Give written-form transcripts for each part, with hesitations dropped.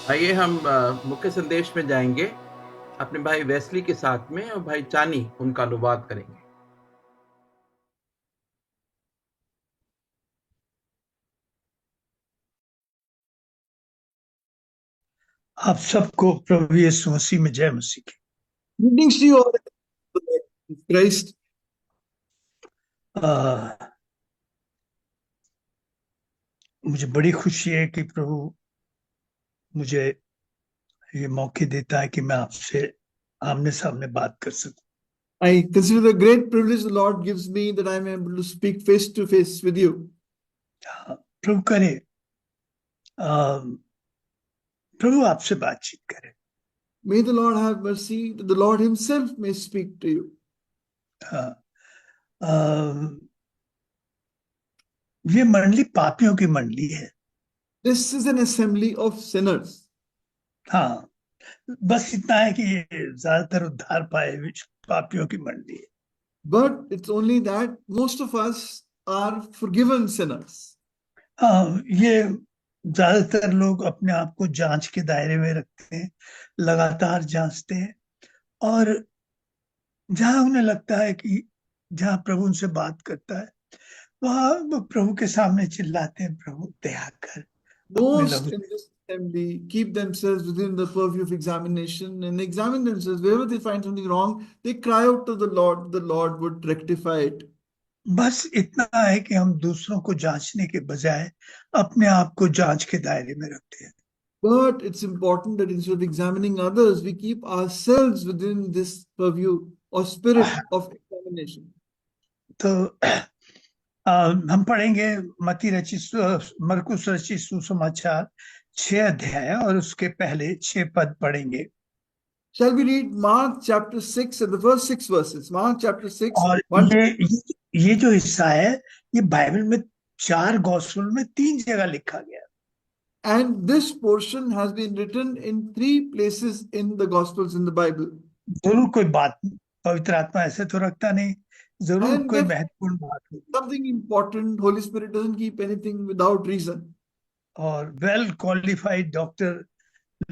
आइए हम मुख्य संदेश में जाएंगे अपने भाई वेस्ली के साथ में, और भाई चानी उनका अनुवाद करेंगे। आप सबको प्रभु यीशु मसीह में जय मसीह की। Greetings to you all in Christ. मुझे बड़ी खुशी है कि प्रभु मुझे ये मौके देता है कि मैं आपसे आमने सामने बात कर सकूं। I consider the great privilege the Lord gives me that I am able to speak face to face with you. प्रभु करे, प्रभु आपसे बातचीत करे। May the Lord have mercy that the Lord himself may speak to you. ये मंडली पापियों की मंडली है। This is an assembly of sinners. हाँ, बस इतना है कि ये ज्यादातर उद्धार पाए हुए पापियों की मंडली है। But it's only that most of us are forgiven sinners. ये ज्यादातर लोग अपने आप को जांच के दायरे में रखते हैं, लगातार जांचते हैं, और जहां उन्हें लगता है कि जहां प्रभु उनसे बात करता है वहां वो प्रभु के सामने चिल्लाते हैं, प्रभु दया कर, अपने Most लहू in this assembly keep themselves within the purview of examination and examine themselves. Wherever they find something wrong, they cry out to the Lord would rectify it. बस इतना है कि हम दूसरों को जांचने के बजाय अपने आप को जांच के दायरे में रखते हैं। But it's important that instead of examining others, we keep ourselves within this purview or spirit of examination. तो हम पढ़ेंगे मरकुस रचित सुसमाचार 6 अध्याय और उसके पहले 6 पद पढ़ेंगे। Shall we read Mark chapter 6 and the first 6 verses? Mark chapter 6, और 1 to ये जो हिस्सा है ये बाइबल में 4 गॉस्पेल में 3 जगह लिखा गया है। and this portion has been written in 3 places in the Gospels in the Bible. जरूर कोई बात पवित्र आत्मा ऐसे तो रखता नहीं, जरूर And कोई if महत्वपूर्ण बात होगी। something important, Holy Spirit doesn't keep anything without reason. और वेल क्वालिफाइड डॉक्टर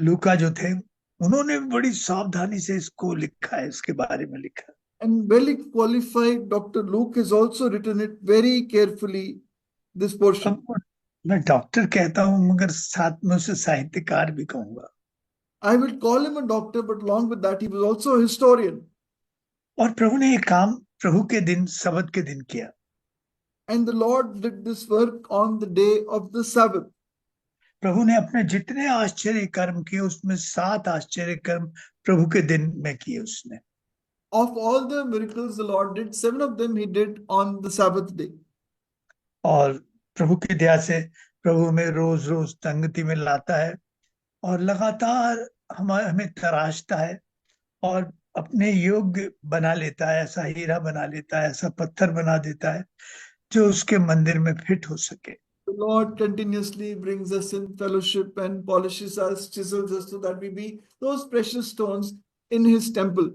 लूका जो थे उन्होंने बड़ी सावधानी से इसको लिखा है, इसके बारे में लिखा है। And well qualified Dr. Luke has also written it very carefully, this portion. अब मैं डॉक्टर कहता हूँ मगर साथ में उसे साहित्यकार भी कहूंगा। I will call him a doctor, but along with that, he was also a historian. और प्रभु ने ये काम प्रभु के दिन, सबत के दिन किया। And the Lord did this work on the day of the Sabbath. प्रभु ने अपने जितने आश्चर्य कर्म किए उसमें 7 आश्चर्य कर्म प्रभु के दिन में किए उसने। Of all the miracles the Lord did, 7 of them he did on the Sabbath day. और प्रभु की दया से प्रभु हमें रोज रोज संगति में लाता है और लगातार हमें तराशता है और अपने योग्य बना लेता है, ऐसा हीरा बना लेता है, ऐसा पत्थर बना देता है जो उसके मंदिर में फिट हो सके। The Lord continuously brings us in fellowship and polishes us, chisels us so that we be those precious stones in his temple.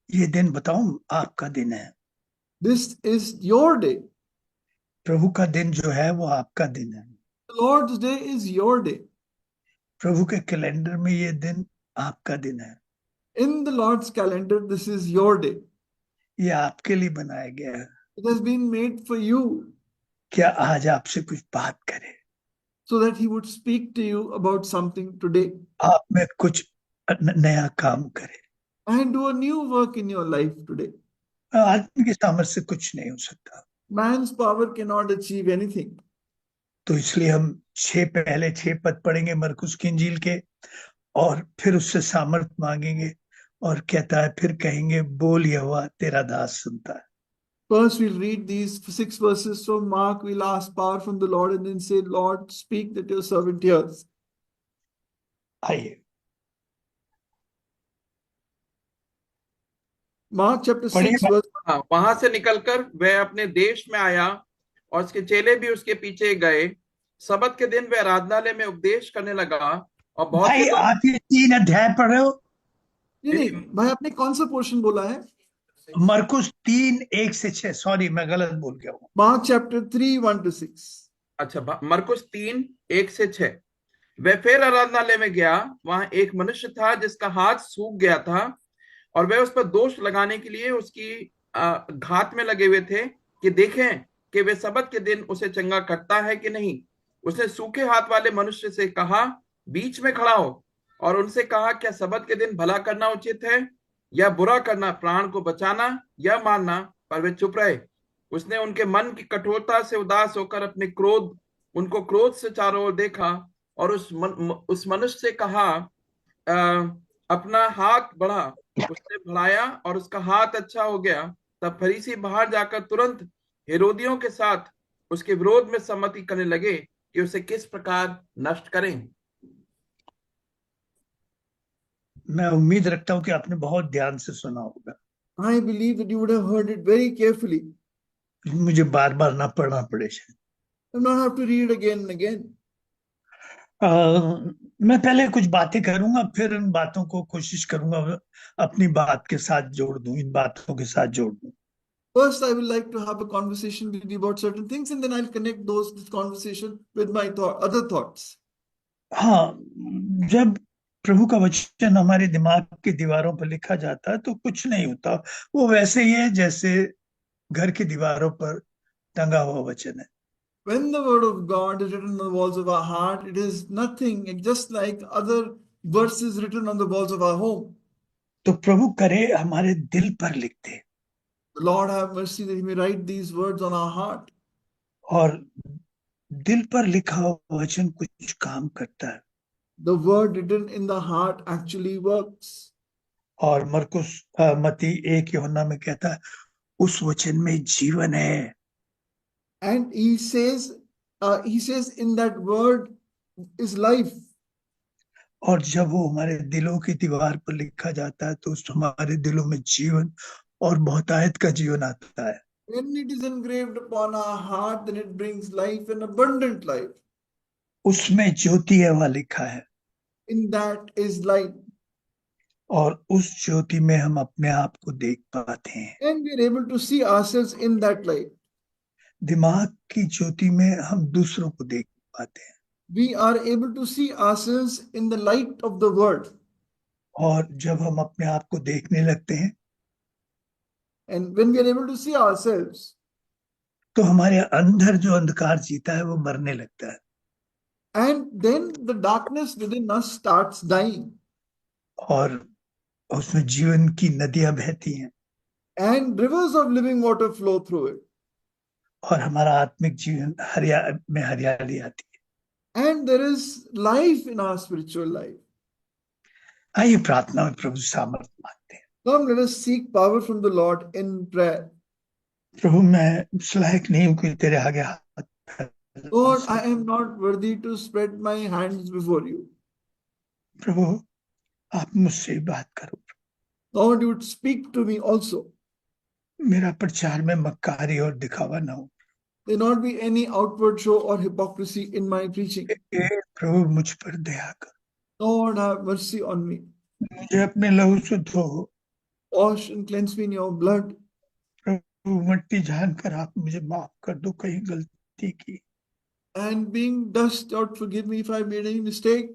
ये दिन बताऊं आपका दिन है। This is your day. प्रभु का दिन जो है वो आपका दिन है। The Lord's day is your day. प्रभु के कैलेंडर में ये दिन आपका दिन है। In the Lord's calendar, this is your day. ये आपके लिए बनाया गया है। It has been made for you. क्या आज आपसे कुछ बात करे, so that he would speak to you about something today आप में कुछ नया काम करे। and do a new work in your life today. आदमी की सामर्थ्य से कुछ नहीं हो सकता, Man's power cannot achieve anything. तो इसलिए हम पहले 6 पद पढ़ेंगे मरकुस की इंजील के और फिर उससे सामर्थ मांगेंगे और कहता है फिर कहेंगे बोल यहोवा तेरा दास सुनता है। First, we'll read these 6 verses from Mark. We'll ask power from the Lord and then say, Lord, speak that your servant hears. आइए Mark chapter पढ़िए। 6, verse हाँ, वहां से निकलकर वह अपने देश में आया और उसके चेले भी उसके पीछे गए। सबत के दिन वह आराधनालय में उपदेश करने लगा और बहुत से भाई लोग। आप ये 3 अध्याय पढ़ रहे हो? नहीं भाई, आपने कौन सा पोर्शन बोला है? मरकुस 3:1 से 6। सॉरी मैं गलत बोल गया हूँ। Mark chapter 3, 1 to 6. अच्छा, मरकुस 3:1 से 6। वह फिर आराधनालय में गया। वहां एक मनुष्य था जिसका हाथ सूख गया था, और वे उस पर दोष लगाने के लिए उसकी घात में लगे हुए थे कि देखें कि वे सबत के दिन उसे चंगा करता है कि नहीं। उसने सूखे हाथ वाले मनुष्य से कहा, बीच में खड़ा हो, और उनसे कहा, क्या सबत के दिन भला करना उचित है या बुरा करना, प्राण को बचाना या मारना? पर वे चुप रहे। उसने उनके मन की कठोरता से उदास होकर उनको क्रोध से चारों ओर देखा, और उस मनुष्य से कहा, "अ, अपना हाथ बढ़ा।" उसने बढ़ाया और उसका हाथ अच्छा हो गया। तब फरीसी बाहर जाकर तुरंत हेरोदियों के साथ उसके विरोध में सम्मति करने लगे कि उसे किस प्रकार नष्ट करें। मैं उम्मीद रखता हूं कि आपने बहुत ध्यान से सुना होगा, I believe that you would have heard it very carefully. मुझे बार बार ना पढ़ना पड़े। You not have to read again and again. मैं पहले कुछ बातें करूंगा, फिर इन बातों को कोशिश करूंगा अपनी बात के साथ जोड़ दूं, इन बातों के साथ जोड़ दूं। First, I will like to have a conversation with you about certain things, and then I'll connect this conversation with my other thoughts. हाँ, जब प्रभु का वचन हमारे दिमाग की दीवारों पर लिखा जाता है तो कुछ नहीं होता, वो वैसे ही है जैसे घर की दीवारों पर टंगा हुआ वचन है। When the word of God is written on the walls of our heart, it is nothing, it's just like other verses written on the walls of our home. तो प्रभु करे हमारे दिल पर लिख दे, The Lord have mercy that He may write these words on our heart. और दिल पर लिखा हुआ वचन कुछ काम करता है। The word written in the heart actually works. और मत्ती 1 यूहन्ना में कहता है, उस वचन में जीवन है। And He says in that word is life. और जब वो हमारे दिलों की दीवार पर लिखा जाता है तो उस हमारे दिलों में जीवन और बहुतायत का जीवन आता है। When it is engraved upon our heart, then it brings life and abundant life. उसमें ज्योति है वह लिखा है, In that is light. और उस ज्योति में हम अपने आप को देख पाते हैं। And we are able to see ourselves in that light. दिमाग की ज्योति में हम दूसरों को देख पाते हैं। We are able to see ourselves in the light of the word. और जब हम अपने आप को देखने लगते हैं And when we are able to see ourselves, तो हमारे अंदर जो अंधकार जीता है वो मरने लगता है, and then the darkness within us starts dying. और उसमें जीवन की नदियां बहती हैं, And rivers of living water flow through it. और हमारा आत्मिक जीवन में हरियाली आती है। And there is life in our spiritual life. आइए प्रार्थना में प्रभु सामर्थ्य मांगते हैं। Come, let us seek power from the Lord in prayer. प्रभु, मैं उस लायक नहीं हूं कि तेरे आगे हाथ फैला Lord, I सकूं। am not worthy to spread my hands before you. प्रभु, आप मुझसे बात करो। Lord, you would speak to me also. मेरा प्रचार में मक्कारी और दिखावा ना हो। There not be any outward show or hypocrisy in my preaching. प्रभु, मुझ पर दया कर। Lord, have mercy on me. मुझे अपने लहू से धो। Wash and cleanse me in your blood. प्रभु, मट्टी जानकर आप मुझे माफ कर दो कहीं गलती की। And being dust, Lord, forgive me if I made any mistake.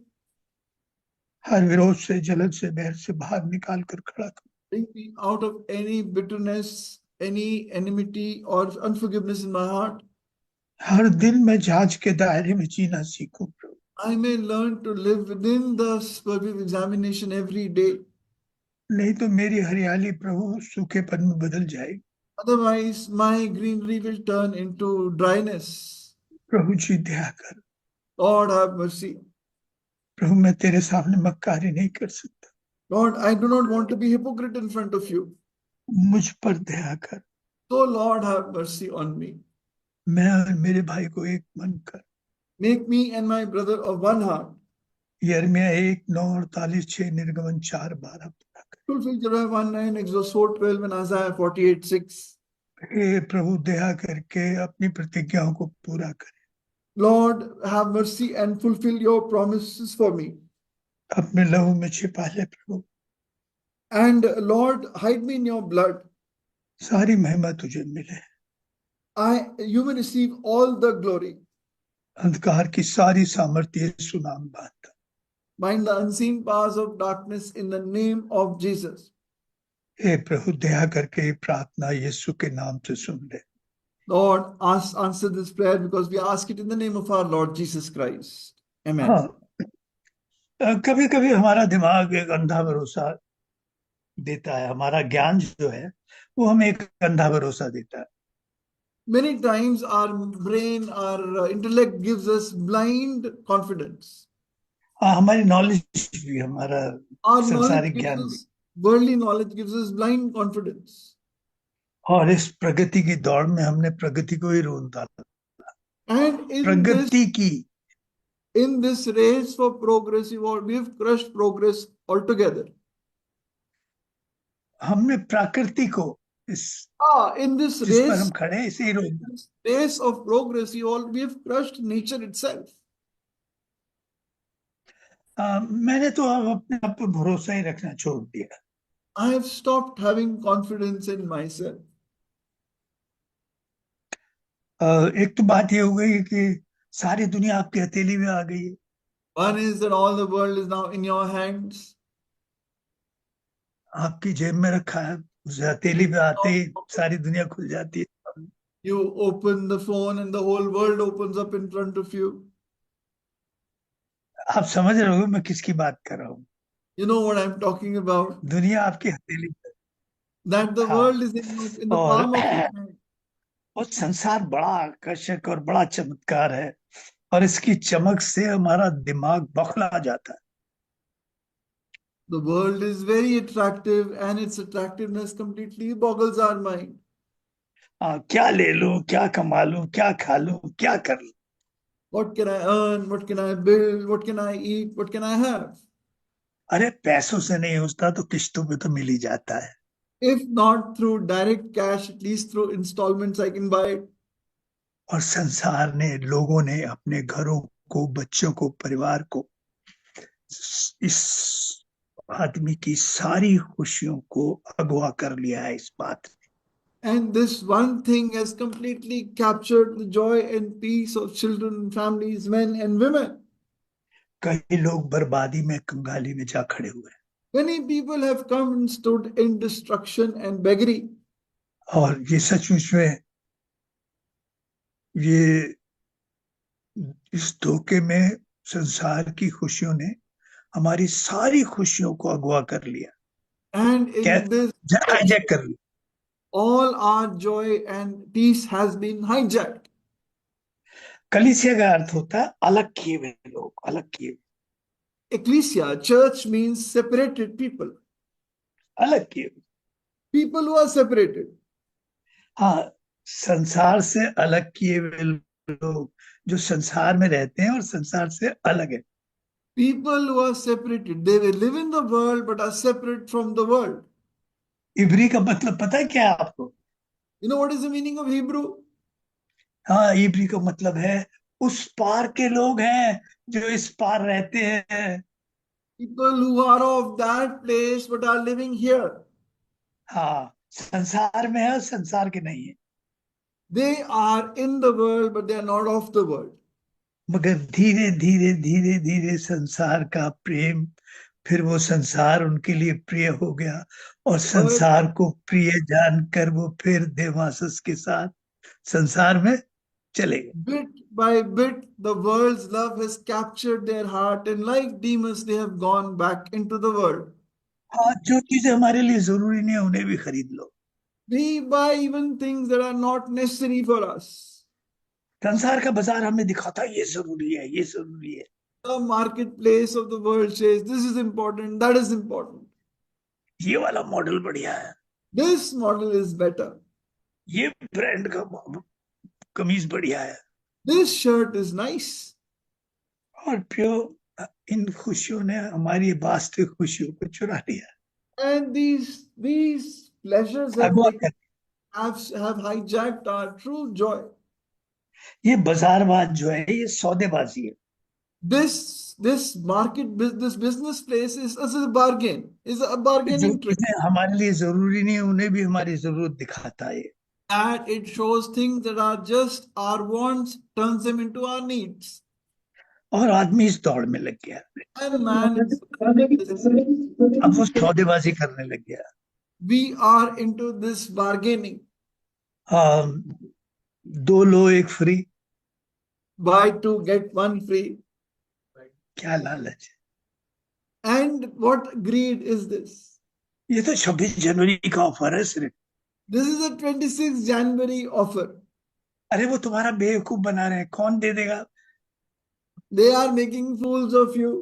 हर विरोध से, जलन से, बैर से बाहर निकाल कर खड़ा कर। Bring me out of any bitterness, any enmity or unforgiveness in my heart. हर दिन मैं जांच के दायरे में जीना सीखूं प्रभु। I may learn to live within the purview of examination every day. नहीं तो मेरी हरियाली प्रभु सूखेपन में बदल जाएगी। Otherwise, my greenery will turn into dryness. प्रभु जी दया कर। Lord, have mercy. प्रभु, मैं तेरे सामने मक्कारी नहीं कर सकता। Lord, I do not want to be hypocrite in front of you. मुझ पर दया कर। So, Lord, have mercy on me. मैं और मेरे भाई को एक मन कर। Make me and my brother of one heart. यिर्मयाह 1:9-48, निर्गमन 4:12 पूरा कर। Fulfill Jeremiah 1:9, Exodus 4:12, and Isaiah 48:6. हे प्रभु, दया करके अपनी प्रतिज्ञाओं को पूरा करे। Lord, have mercy and fulfill your promises for me. अपने लहू में छिपा ले प्रभु। And Lord, hide me in your blood. सारी महिमा तुझे मिले। You may receive all the glory. अंधकार की सारी सामर्थ्य यीशु नाम बांधता। Bind the unseen powers of darkness in the name of Jesus. हे प्रभु दया करके ये प्रार्थना यीशु के नाम से सुन ले। Lord, answer this prayer because we ask it in the name of our Lord Jesus Christ. Amen. हाँ, कभी कभी हमारा दिमाग एक अंधा भरोसा देता है, हमारा ज्ञान जो है वो हमें एक अंधा भरोसा देता है। Many times our brain, our intellect gives us blind confidence. हाँ, हमारी नॉलेज भी, हमारा Our knowledge संसारिक gives ज्ञान भी, us, worldly knowledge gives us blind confidence. और इस प्रगति की दौड़ में हमने प्रगति को ही रोन डाला। And in प्रगति की this race for progress, we've crushed progress altogether. हमने प्रकृति को, इस In this जिस पर हम race, खड़े हैं, इसे ही रोन डाला। this race of progress, we've crushed nature itself. मैंने तो अब अपने आप पर भरोसा ही रखना छोड़ दिया। I have stopped having confidence in myself. एक तो बात ये हो गई कि सारी दुनिया आपकी हथेली में आ गई है। One is that all the world is now in your hands. आपकी जेब में रखा है, उस हथेली पे आते ही सारी दुनिया खुल जाती है। You open the phone and the whole world opens up in front of you. आप समझ रहे हो मैं किसकी बात कर रहा हूँ? You know what I'm talking about? दुनिया आपकी हथेली पे। That the हाँ, world is in the और palm of your hand. वो संसार बड़ा आकर्षक और बड़ा चमत्कार है, और इसकी चमक से हमारा दिमाग बौखला जाता है। The world is very attractive and its attractiveness completely boggles our mind. क्या ले लूं, क्या कमा लूं, क्या खा लूं, क्या कर लूं? What can I earn? What can I build? What can I eat? What can I have? अरे पैसों से नहीं होता तो किस्तों पे तो मिल ही जाता है। If not through direct cash, at least through installments, I can buy it. और संसार ने, लोगों ने अपने घरों को, बच्चों को, परिवार को, इस आदमी की सारी खुशियों को अगवा कर लिया है इस बात में। And this one thing has completely captured the joy and peace of children, families, men and women. कई लोग बर्बादी में, कंगाली में जा खड़े हुए हैं। Many people have come and stood in destruction and beggary. और ये सचमुच में, ये इस धोखे में संसार की खुशियों ने हमारी सारी खुशियों को अगवा कर लिया। And in this, हाईजैक कर लिया। all our joy and peace has been hijacked. कलीसिया का अर्थ होता है अलग किए हुए लोग, अलग किए हुए, Ecclesia, church means separated people. अलग किए हुए। People who are separated. हाँ, संसार से अलग किए हुए लोग जो संसार में रहते हैं और संसार से अलग है। People who are separated. They will live in the world but are separate from the world. इब्री का मतलब पता है क्या है आपको? You know what is the meaning of Hebrew? हाँ, इब्री का मतलब है उस पार के लोग हैं जो इस पार रहते हैं। People who are of that place but are living here. हाँ, संसार में है और संसार के नहीं है। They are in the world but they are not of the world. मगर धीरे धीरे धीरे धीरे संसार का प्रेम, फिर वो संसार उनके लिए प्रिय हो गया, और संसार को प्रिय जानकर वो फिर देवासुस के साथ संसार में चले गए। Bit by bit, the world's love has captured their heart, and like Demas, they have gone back into the world. हाँ, जो चीजें हमारे लिए जरूरी नहीं है उन्हें भी खरीद लो। We buy even things that are not necessary for us. संसार का बाजार हमें दिखाता है ये जरूरी है, ये जरूरी है। The marketplace of the world says this is important, that is important. ये वाला मॉडल बढ़िया है, This model is better. ये ब्रांड का कमीज बढ़िया है। This shirt is nice. और फिर इन खुशियों ने हमारी वास्तविक खुशियों को चुरा लिया। And these pleasures have hijacked our true joy. ये बाजारबाज जो है, ये सौदेबाजी है। This market, this business place is a bargain, is a bargaining trick. हमारे लिए जरूरी नहीं है उन्हें भी हमारी जरूरत दिखाता है। that it shows things that are just our wants, turns them into our needs. और आदमी इस दौड़ में लग गया, And man is, अब वो सौदेबाजी करने लग गया। we are into this bargaining. हाँ, 2 लो 1 free, Buy two, get one free. क्या लालच है! And what greed is this? ये तो 26 जनवरी का ऑफर है सिर्फ। This is a 26th January offer. अरे वो तुम्हारा बेवकूफ बना रहे हैं, कौन दे देगा? They are making fools of you.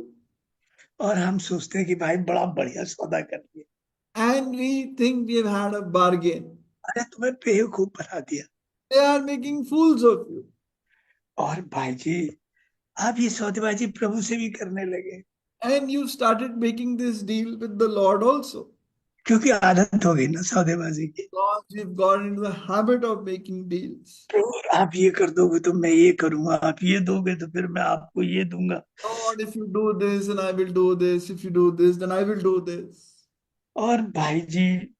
और हम सोचते हैं कि भाई बड़ा बढ़िया सौदा कर लिया, And we think we have had a bargain. अरे तुम्हें बेवकूफ बना दिया। They are making fools of you. और भाई जी, आप ये सौदेबाजी प्रभु से भी करने लगे, And you started making this deal with the Lord also. क्योंकि आदत हो गई ना सौदेबाजी की। Because we've got into the habit of making deals. प्रभु आप ये कर दोगे तो मैं ये करूंगा, आप ये दोगे तो फिर मैं आपको ये दूंगा। Lord, if you do this, then I will do this. If you do this, then I will do this. और भाई जी,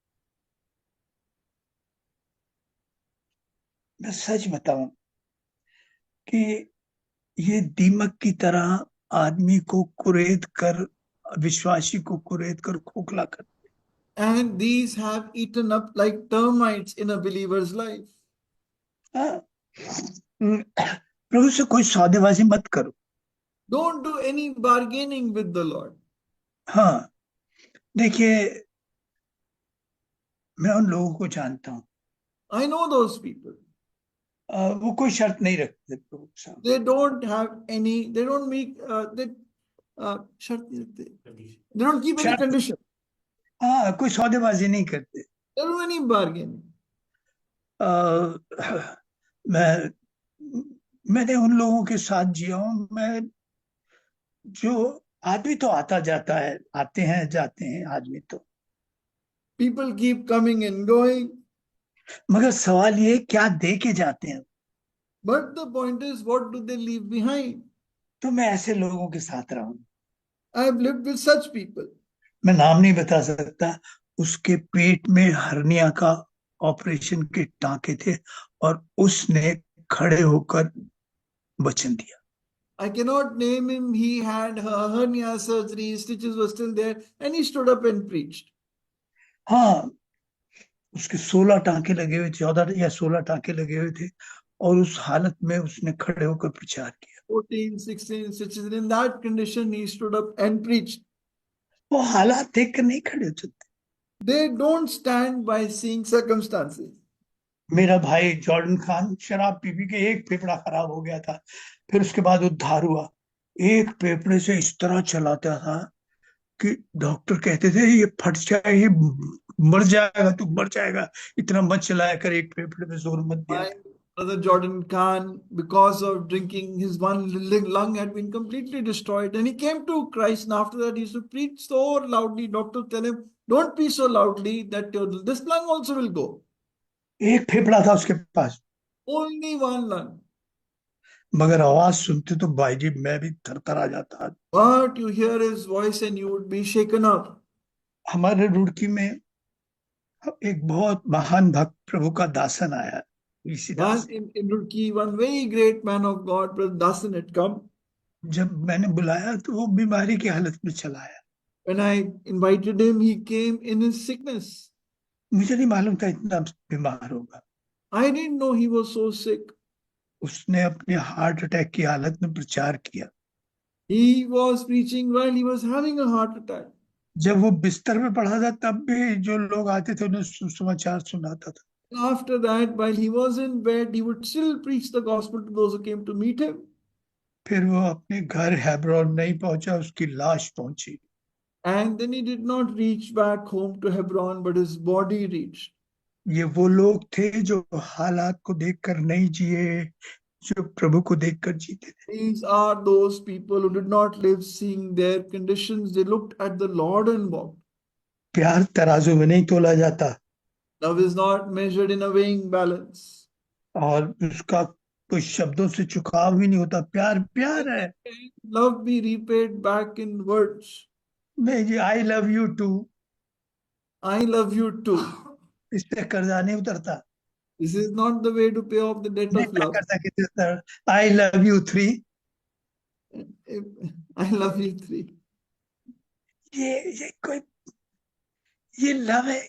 मैं सच बताऊं कि ये दीमक की तरह आदमी को कुरेद कर, विश्वासी को कुरेद कर खोखला कर। And these have eaten up like termites in a believer's life. हाँ, प्रभु से कोई सौदेबाजी मत करो। Don't do any bargaining with the Lord. हाँ, देखिए, मैं उन लोगों को जानता हूँ, I know those people. वो कोई शर्त नहीं रखते प्रभु के सामने। They don't have any, they don't make, शर्त नहीं रखते. They don't keep any शर्त- condition. हाँ, कोई सौदेबाजी नहीं करते। They don't do any bargaining. मैंने उन लोगों के साथ जिया हूँ, मैं जो आदमी तो आता जाता है, आते हैं जाते हैं आदमी तो, People keep coming and going. मगर सवाल ये क्या दे के जाते हैं। But the point is, what do they leave behind? तो मैं ऐसे लोगों के साथ रहा हूँ। I have lived with such people. मैं नाम नहीं बता सकता, उसके पेट में हर्निया का ऑपरेशन के टांके थे और उसने खड़े होकर वचन दिया। I cannot name him. He had hernia surgery, stitches were still there, and he stood up and preached. हाँ, उसके 16 टांके लगे हुए, 14 या 16 टांके लगे हुए थे, और उस हालत में उसने खड़े होकर प्रचार किया। 14, 16 stitches. And in that condition, he stood up and preached. वो हालात देख कर नहीं खड़े हो सकते। They don't stand by seeing circumstances. मेरा भाई जॉर्डन खान शराब पी पी के एक फेफड़ा खराब हो गया था, फिर उसके बाद उद्धार हुआ। एक फेफड़े से इस तरह चलाता था कि डॉक्टर कहते थे ये फट जाए, ये मर जाएगा, तू मर जाएगा, इतना मत चलाया कर, एक फेफड़े पे जोर मत दिया। My brother Jordan Khan, because of drinking, his one lung had been completely destroyed, and he came to Christ. And after that, he used to preach so loudly. Doctor tell him, "Don't preach so loudly that this lung also will go." एक फेफड़ा था उसके पास, Only one lung. मगर आवाज सुनते तो भाई जी मैं भी थरथरा जाता। But you hear his voice and you would be shaken up. हमारे रुड़की में एक बहुत महान भक्त प्रभु का दासन आया, इसी दास। Once in Roorkee, one very great man of God, Brother Dasan, had come. जब मैंने बुलाया तो वो बीमारी की हालत में चला आया। When I invited him, he came in his sickness. मुझे नहीं मालूम था इतना बीमार होगा। I didn't know he was so sick. उसने अपने हार्ट अटैक की हालत में प्रचार किया। He was preaching while he was having a heart attack. जब वो बिस्तर में पड़ा था तब भी जो लोग आते थे उन्हें सुसमाचार सुनाता था। After that, while he was in bed, he would still preach the gospel to those who came to meet him. फिर वो अपने घर हेब्रोन नहीं पहुंचा, उसकी लाश पहुंची। And then he did not reach back home to Hebron, but his body reached. ये वो लोग थे जो हालात को देखकर नहीं जिए, जो प्रभु को देखकर जीते थे। These are those people who did not live seeing their conditions. They looked at the Lord and walked. प्यार तराजू में नहीं तोला जाता, Love is not measured in a weighing balance. और उसका कोई शब्दों से चुकाव भी नहीं होता। प्यार प्यार है। Love be repaid back in words. नहीं जी, I love you too, I love you too. इस पे कर्जा नहीं उतरता। This is not the way to pay off the debt नहीं of ना love. कर सके तो आई love you 3, I love you 3. ये कोई, ये लव है,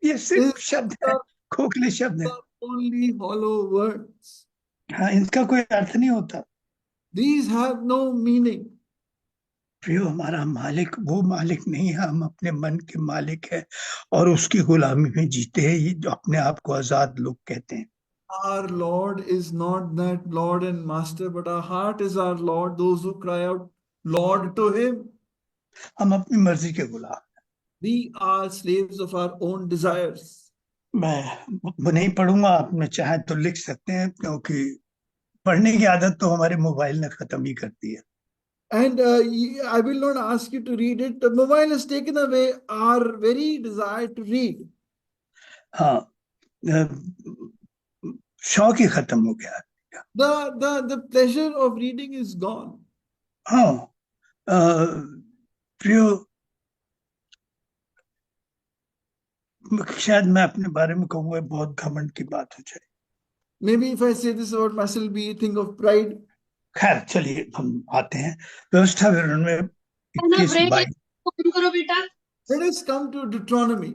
ये सिर्फ These शब्द है, खोखले शब्द है। are only hollow words. हाँ, इनका कोई अर्थ नहीं होता। These have no meaning. प्रियो, हमारा मालिक वो मालिक नहीं है, हम अपने मन के मालिक है और उसकी गुलामी में जीते हैं, ये जो अपने आप को आजाद लोग कहते हैं। Our Lord is not that Lord and Master, but our heart is our Lord, those who cry out, Lord to Him. हम अपनी मर्जी के गुलाम। We are slaves of our own desires. मैं वो नहीं पढ़ूंगा, आप में चाहे तो लिख सकते हैं, क्योंकि पढ़ने की आदत तो हमारे मोबाइल ने खत्म ही कर दी है। And I will not ask you to read it. The mobile has taken away our very desire to read. हाँ, शौक ही खत्म हो गया। The pleasure of reading is gone. हाँ, प्रियो, शायद मैं अपने बारे में कहूँगा बहुत घमंड की बात हो जाए। Maybe if I say this about myself, be a thing of pride. खैर, चलिए हम आते हैं व्यवस्था विवरण में 21-22। Let us come to Deuteronomy.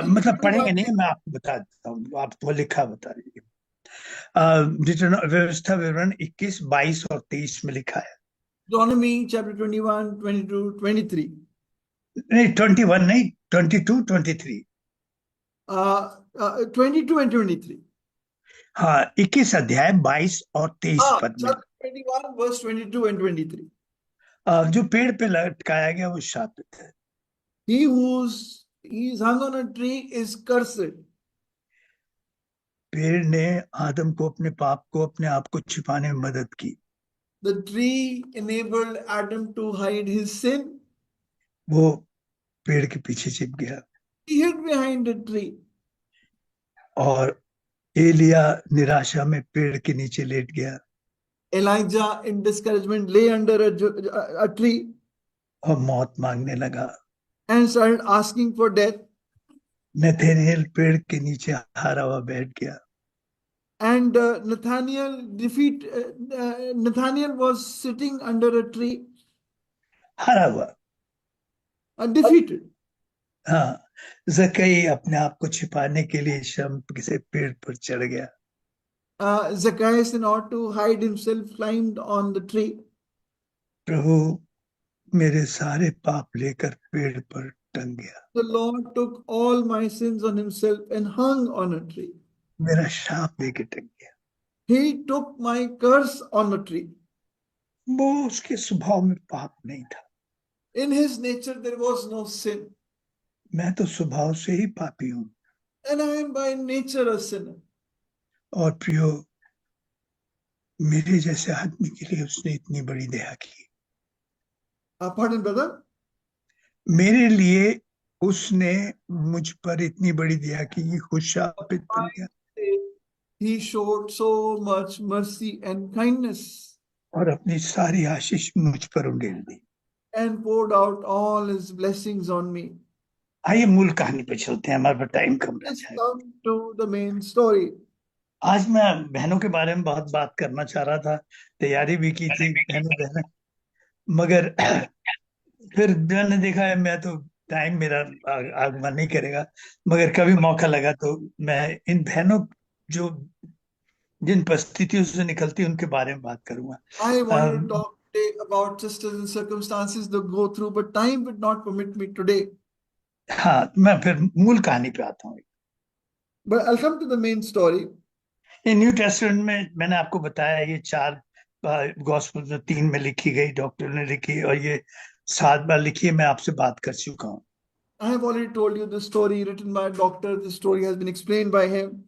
मतलब पढ़ेंगे नहीं, मैं आपको बता देता हूँ, आप तो लिखा बता दीजिए। व्यवस्था विवरण 21, 22 और 23 में लिखा है। Deuteronomy chapter 21, 22, 23. नहीं, 21 नहीं, 22, 23। 22 and 23. हाँ, 21 अध्याय 22 और 23 पद में। Chapter 21, verse 22 and 23. जो पेड़ पे लटकाया गया वो शापित है। He is hung on a tree is cursed. पेड़ ने आदम को अपने पाप को, अपने आप को छिपाने में मदद की। The tree enabled Adam to hide his sin. वो पेड़ के पीछे छिप गया। He hid behind a tree. और एलिया निराशा में पेड़ के नीचे लेट गया। Elijah in discouragement lay under a tree और मौत मांगने लगा। and started asking for death. Nathaniel पेड़ के नीचे हारा हुआ बैठ गया। And Nathaniel was sitting under a tree, हारा हुआ। defeated. हाँ, जकई अपने आप को छिपाने के लिए शम से पेड़ पर चढ़ गया। Zacchaeus, in order to hide himself, climbed on the tree. प्रभु मेरे सारे पाप लेकर पेड़ पर टंग गया। The Lord took all my sins on himself and hung on a tree. मेरा शाप लेके टंग गया। He took my curse on a tree. वो उसके स्वभाव में पाप नहीं था। In his nature there was no sin. मैं तो स्वभाव से ही पापी हूँ। And I am by nature a sinner. और प्रियो, मेरे जैसे आदमी के लिए उसने इतनी बड़ी दया की। Pardon, brother? मेरे लिए उसने मुझ पर इतनी बड़ी दया की कि खुद शापित बन गया। He showed so much mercy and kindness. और अपनी सारी आशीष मुझ पर उंडेल दी। And poured out all his blessings on me. आइए मूल कहानी पे चलते हैं, हमारे पास टाइम कम रह Let's जाए। come to the main story. आज मैं बहनों के बारे में बहुत बात करना चाह रहा था, तैयारी भी की थी बहनें, मगर फिर मैंने देखा है मैं तो टाइम मेरा आगमन नहीं करेगा, मगर कभी मौका लगा तो मैं इन बहनों जो जिन परिस्थितियों से निकलती उनके बारे में बात करूंगा। I wanted to talk today about sisters and circumstances they go through, but time would not permit me today. हाँ, मैं फिर मूल कहानी पे आता हूँ। But I'll come to the main story. ये न्यू टेस्टामेंट में मैंने आपको बताया, ये 4 गॉस्पेल में 3 में लिखी गई, डॉक्टर ने लिखी, और ये 7 बार लिखी है। मैं आपसे बात कर चुका हूँ। I have already told you the story written by a doctor. The story has been explained by him.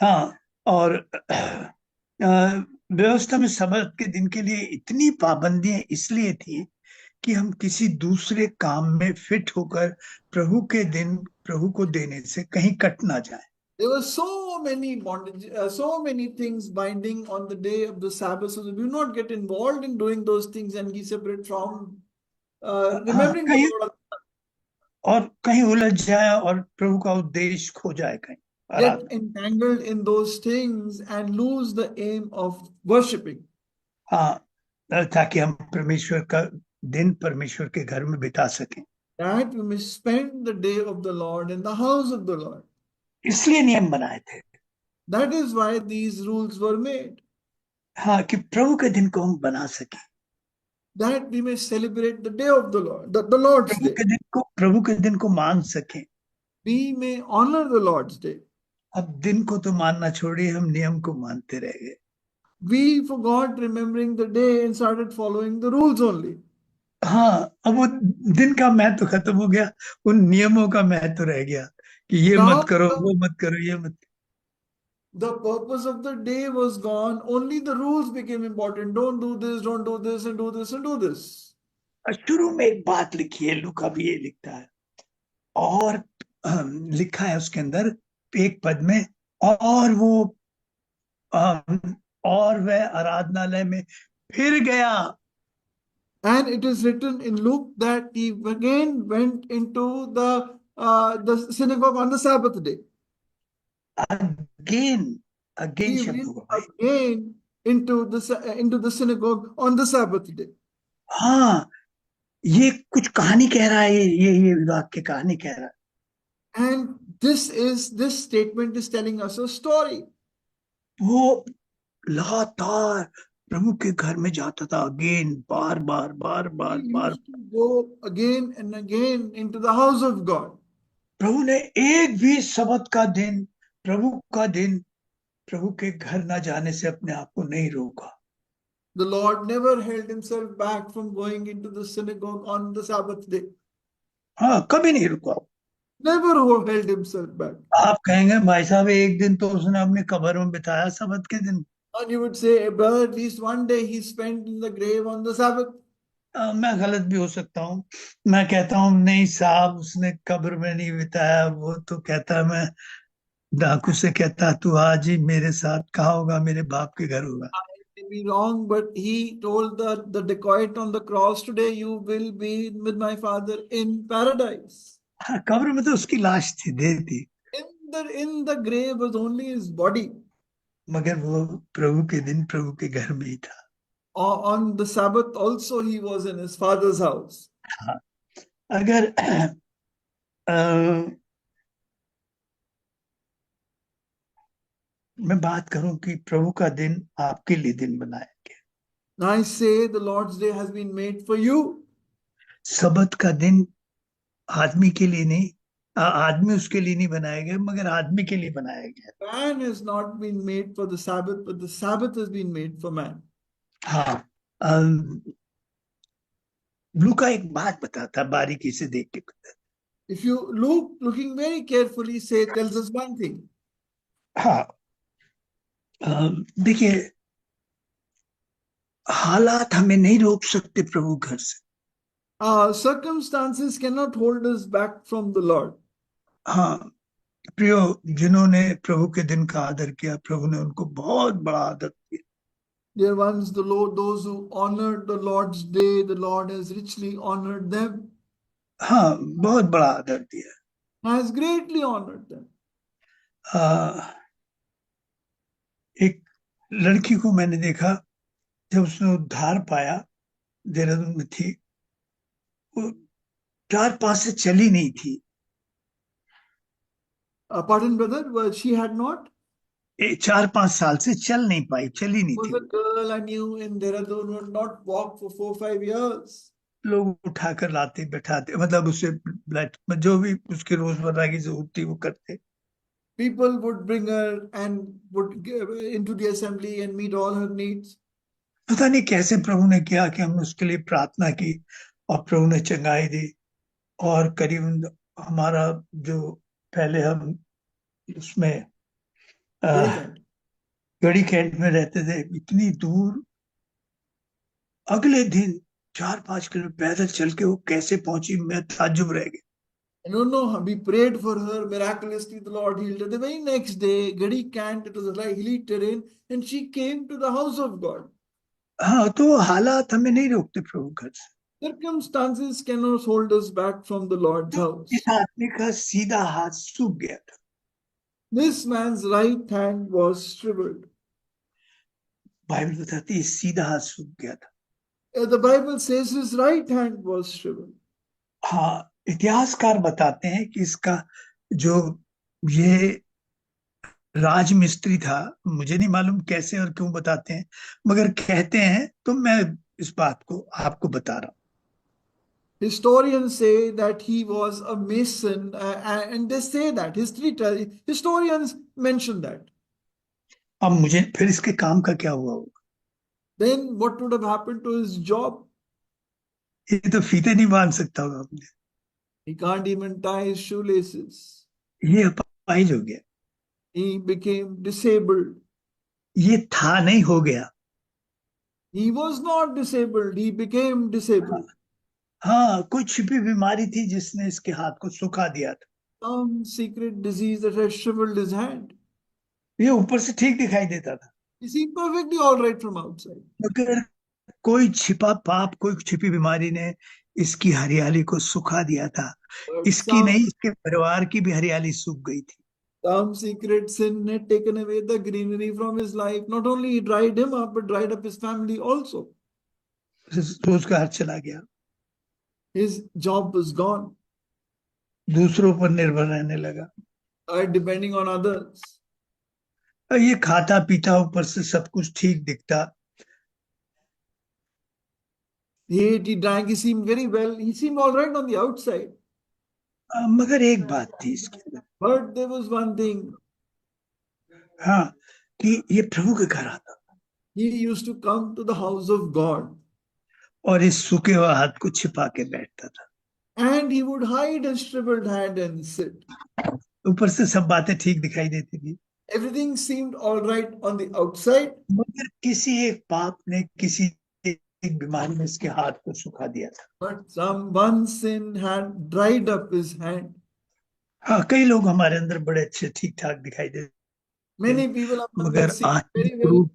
हाँ, और व्यवस्था में सबत के दिन के लिए इतनी पाबंदियां इसलिए थी कि हम किसी दूसरे काम में फिट होकर प्रभु के दिन प्रभु को देने से कहीं कट ना जाए। There were so many bondage, so many things binding on the day of the Sabbath, so that we do not get involved in doing those things and be separate from remembering the Lord. और कहीं उलझ जाए और प्रभु का उद्देश्य खो जाए कहीं। get entangled in those things and lose the aim of worshipping. हाँ, ताकि हम परमेश्वर का दिन परमेश्वर के घर में बिता सकें, That we may spend the day of the Lord in the house of the Lord. इसलिए नियम बनाए थे। That is why these rules were made, हाँ, कि प्रभु के दिन को हम बना सकें, that we may celebrate the day of the Lord, the Lord's day. प्रभु के दिन को मान सकें। We may honor the Lord's day. अब दिन को तो मानना छोड़िए, हम नियम को मानते रह गए। We forgot remembering the day and started following the rules only. हाँ, अब वो दिन का महत्व खत्म हो गया, उन नियमों का महत्व रह गया कि ये Now मत करो, वो मत करो, ये मत। The purpose of the day was gone. Only the rules became important. Don't do this, don't do this, and do this, and do this. शुरू में एक बात लिखी है, लूका भी ये लिखता है, और लिखा है उसके अंदर एक पद में, और वह आराधनालय में फिर गया। And it is written in Luke that he again went into the synagogue on the Sabbath day. Again He शब्द went होगा भाई। again into the synagogue on the Sabbath day. हाँ, ये कुछ कहानी कह रहा है, ये वाक्य कहानी कह रहा है। And this statement is telling us a story. वो लगातार प्रभु के घर में जाता था, again bar He used to go again and again into the house of God. प्रभु ने एक भी सबत का दिन, प्रभु का दिन, प्रभु के घर ना जाने से अपने आप को नहीं रोका। The Lord never held himself back from going into the synagogue on the Sabbath day. हाँ, कभी नहीं रुका। Never held himself back. आप कहेंगे भाई साहब एक दिन तो उसने अपने कब्र में बिताया सबत के दिन। And you would say, brother, at least one day he spent in the grave on the Sabbath. मैं गलत भी हो सकता हूँ, मैं कहता हूँ नहीं साहब उसने कब्र में नहीं बिताया, वो तो कहता है, मैं डाकू से कहता तू आज ही मेरे साथ कहाँ होगा, मेरे बाप के घर होगा। I may be wrong, but he told the dacoit on the cross, today you will be with my father in paradise. हाँ, कब्र में तो उसकी लाश थी, देह थी, In the grave was only his body. मगर वो प्रभु के दिन प्रभु के घर में ही था। On the Sabbath also he was in his father's house. हाँ, अगर मैं बात करूं कि प्रभु का दिन आपके लिए दिन बनाया गया, I say the Lord's day has been made for you. सबत का दिन आदमी के लिए नहीं, आदमी उसके लिए नहीं बनाया गया, मगर आदमी के लिए बनाया गया। Man has not been made for the Sabbath, but the Sabbath has been made for man. हाँ, लूका एक बात बताता, बारीकी से देख के बताता। If you looking very carefully, tells us one thing. हाँ, देखिए हालात हमें नहीं रोक सकते प्रभु घर से। Circumstances cannot hold us back from the Lord. हाँ, प्रियो, जिन्होंने प्रभु के दिन का आदर किया, प्रभु ने उनको बहुत बड़ा आदर दिया। Dear ones, the Lord, those who honored the Lord's day, the Lord has richly honored them. हाँ, बहुत बड़ा आदर दिया, has greatly honored them. एक लड़की को मैंने देखा, जब उसने उद्धार पाया, देहरादून में थी, वो 4-5 से चली नहीं थी। Pardon, brother, well, she had not? 4-5 साल से चल नहीं पाई, चली नहीं Was थी। a girl I knew in Dehradun would not walk for 4-5 years. लोग उठाकर लाते बैठाते, मतलब उसे जो भी उसके रोजमर्रा की जरूरत थी वो करते। People would bring her and would give into the assembly and meet all her needs. पता नहीं कैसे प्रभु ने किया कि हमने उसके लिए प्रार्थना की और प्रभु ने चंगाई दी, और करीब हमारा जो पहले हम उसमें गढ़ी कैंट में रहते थे, इतनी दूर, अगले दिन 4-5 किलोमीटर पैदल चल के वो कैसे पहुंची, मैं ताज्जुब रह गया। I don't know, we prayed for her, miraculously the Lord healed her. The very next day, Gadi Cant, it was a hilly terrain, and she came to the house of God. हाँ, तो हालात हमें नहीं रोकते प्रभु घर से। Circumstances cannot hold us back from the Lord's house. इस आदमी का सीधा हाथ सूख गया था। This man's right hand was shriveled. Bible बताती है सीधा हाथ सूख गया था। The Bible says his right hand was shriveled. हाँ, इतिहासकार बताते हैं कि इसका जो ये राजमिस्त्री था, मुझे नहीं मालूम कैसे और क्यों बताते हैं, मगर कहते हैं तो मैं इस बात को आपको बता रहा हूं। Historians say that he was a mason, and they say that historians mention that. अब मुझे फिर इसके काम का क्या हुआ होगा? Then what would have happened to his job? ये तो फीते नहीं बांध सकता होगा अपने, He can't even tie his shoelaces. ये अपाहिज हो गया, He became disabled. ये था नहीं, हो गया। He was not disabled, he became disabled. हाँ, कोई छिपी बीमारी थी जिसने इसके हाथ को सुखा दिया था। Some secret disease that had shriveled his hand. ये ऊपर से ठीक दिखाई देता था, He seemed perfectly all right from outside. मगर कोई छिपा पाप, कोई छिपी बीमारी ने इसकी हरियाली को सुखा दिया था। But इसकी नहीं, इसके परिवार की भी हरियाली सूख गई थी। some secret sin had taken away the greenery from his life. Not only he dried him up, but dried up his family also. रोजगार चला गया, His job was gone, दूसरों पर निर्भर रहने लगा। depending on others. ये खाता पीता, ऊपर से सब कुछ ठीक दिखता, He ate, he drank, he seemed very well. He seemed all right on the outside. मगर एक बात थी इसके अंदर, But there was one thing. हाँ, कि ये प्रभु के घर आता He used to come to the house of God, और इस सूखे हुए हाथ को छिपा के बैठता था। and he would hide his shriveled hand and sit. ऊपर से सब बातें ठीक दिखाई देती थी, Everything seemed all right on the outside, मगर किसी एक पाप ने, किसी एक बीमारी ने इसके हाथ को सुखा दिया था। but one sin had dried up his hand. हाँ, कई लोग हमारे अंदर बड़े अच्छे ठीक ठाक दिखाई देते, Many people are मगर seem very आत्मिक well. रूप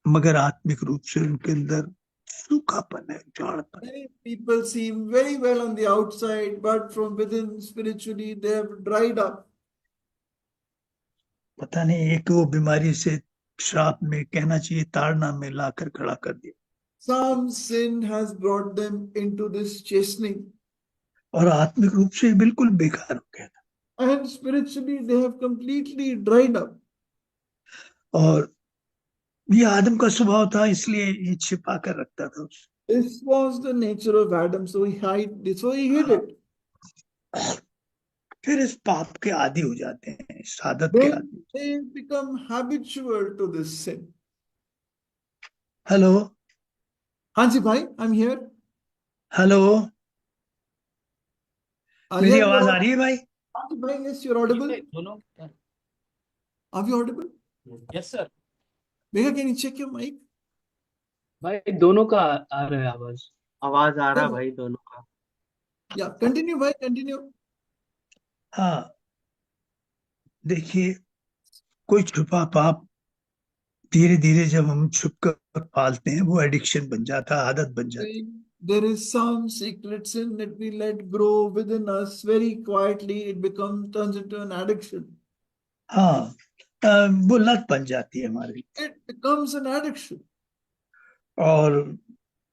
मगर आत्मिक रूप से उनके अंदर सूखापन है, जाड़पन है। Many people seem very well on the outside, but from within spiritually they have dried up. पता नहीं, एक वो बीमारी से श्राप में, कहना चाहिए ताड़ना में लाकर खड़ा कर दिया, Some sin has brought them into this chastening, और आत्मिक रूप से बिल्कुल बेकार हो गया था। and spiritually they have completely dried up. और ये आदम का स्वभाव था, इसलिए ये छिपा कर रखता था उसे। This was the nature of Adam, so he hid it. फिर इस पाप के आदी हो जाते हैं, इस आदत के Then आदी। they become habitual to this sin. Hello, Hansi bhai, I'm here. Hello, मेरी Yeah, आवाज आ रही है भाई? Hansi bhai, yes, you're audible. दोनों Are you audible? Yes sir Megha, can you check your mic? भाई दोनों का आ रहा है आवाज आ रहा है Yeah. भाई दोनों का Yeah, continue bhai, continue. हाँ, देखिए, कोई छुपा पाप धीरे धीरे जब हम छुप कर पालते हैं, वो एडिक्शन बन जाता है, आदत बन जाती है। There is some secret sin that we let grow within us very quietly. It turns into an addiction. हाँ, वो लत बन जाती है हमारी, It becomes an addiction. और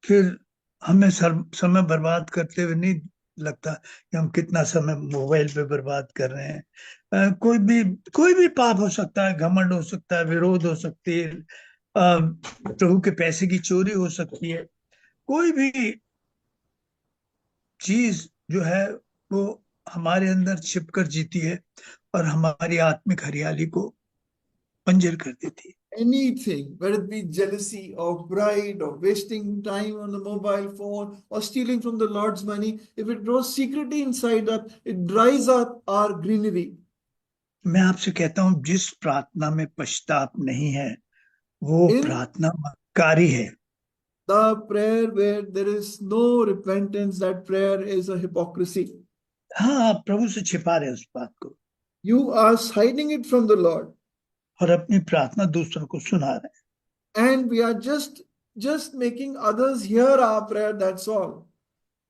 फिर हमें समय बर्बाद करते हुए नहीं लगता कि हम कितना समय मोबाइल पे बर्बाद कर रहे हैं। कोई भी पाप हो सकता है, घमंड हो सकता है, विरोध हो सकती है, प्रभु के पैसे की चोरी हो सकती है, कोई भी चीज जो है वो हमारे अंदर छिपकर जीती है और हमारी आत्मिक हरियाली को बंजर कर देती है। Anything, whether it be jealousy or pride or wasting time on the mobile phone or stealing from the Lord's money, if it grows secretly inside us, it dries up our greenery. मैं आपसे कहता हूं, जिस प्रार्थना में पश्चाताप नहीं है वो प्रार्थना मक्कारी है। The prayer where there is no repentance, that prayer is a hypocrisy. हाँ, आप प्रभु से छिपा रहे उस बात को, You are hiding it from the Lord, और अपनी प्रार्थना दूसरों को सुना रहे हैं। and we are just making others hear our prayer. That's all.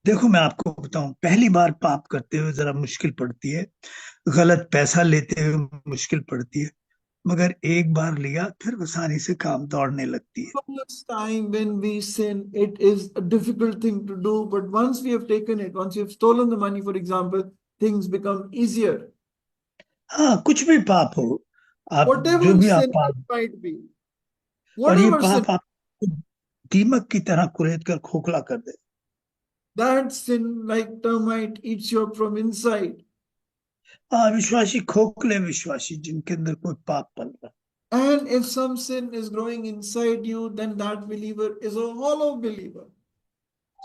देखो मैं आपको बताऊं, पहली बार पाप करते हुए जरा मुश्किल पड़ती है, गलत पैसा लेते हुए मुश्किल पड़ती है, मगर एक बार लिया फिर आसानी से काम दौड़ने लगती है। First time when we sin, it is a difficult thing to do, but once we have taken it, once you have stolen the money, for example, things become easier. हाँ, कुछ भी पाप हो, आप जो Whatever भी आप sin it पाप, might be, और ये whatever sin, पाप आप दीमक की तरह कुरेद कर खोखला कर दे। that sin like termite eats you up from inside. हाँ, विश्वासी खोखले विश्वासी जिनके अंदर कोई पाप पल रहा, And if some sin is growing inside you, then that believer is a hollow believer.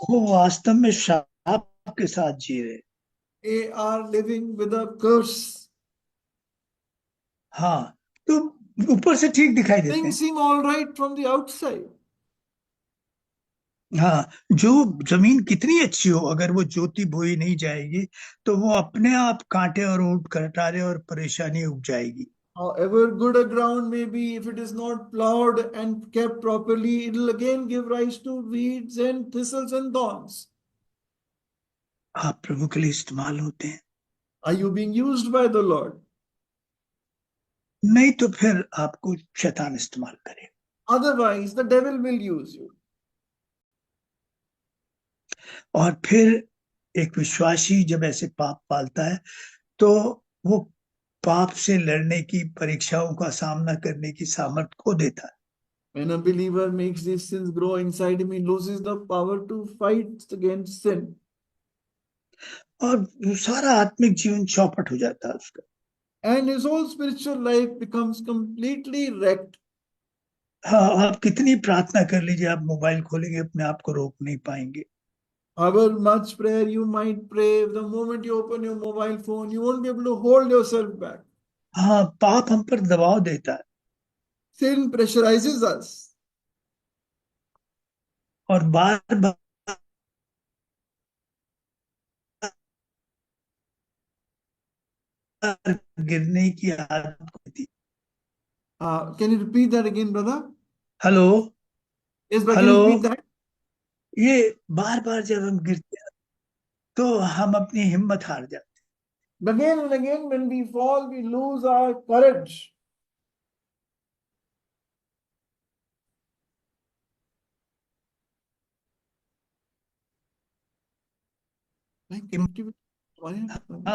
वो वास्तव में श्राप के साथ जी रहे। They are living with a curse. हाँ, तो ऊपर से ठीक दिखाई देते Things हैं। seem all right from the outside. हाँ, जो जमीन कितनी अच्छी हो, अगर वो ज्योति बोई नहीं जाएगी तो वो अपने आप कांटे और ऊंट कटारे और परेशानी उग जाएगी। However good a ground may be, if it is not plowed and kept properly, it will again give rise to weeds and thistles and thorns. आप प्रभु के लिए इस्तेमाल होते हैं, Are you being used by the Lord? नहीं तो फिर आपको शैतान इस्तेमाल करे। Otherwise, the devil will use you. और फिर एक विश्वासी जब ऐसे पाप पालता है तो वो पाप से लड़ने की, परीक्षाओं का सामना करने की सामर्थ खो देता है। When a believer makes these sins grow inside him, he loses the power to fight against sin. और वो सारा आत्मिक जीवन चौपट हो जाता है उसका। And his whole spiritual life becomes completely wrecked. हाँ, आप कितनी प्रार्थना कर लीजिए, आप मोबाइल खोलेंगे अपने आप को रोक नहीं पाएंगे। However much prayer you might pray, the moment you open your mobile phone, you won't be able to hold yourself back. हाँ, पाप हम पर दबाव देता है Sin pressurizes us. और बार बार गिरने की आदत होती। Can you repeat that again, brother? Hello, Yes, brother, can hello, you repeat that? ये बार बार जब हम गिरते हैं तो हम अपनी हिम्मत हार जाते Again and again, when we fall, we lose our courage. हैं।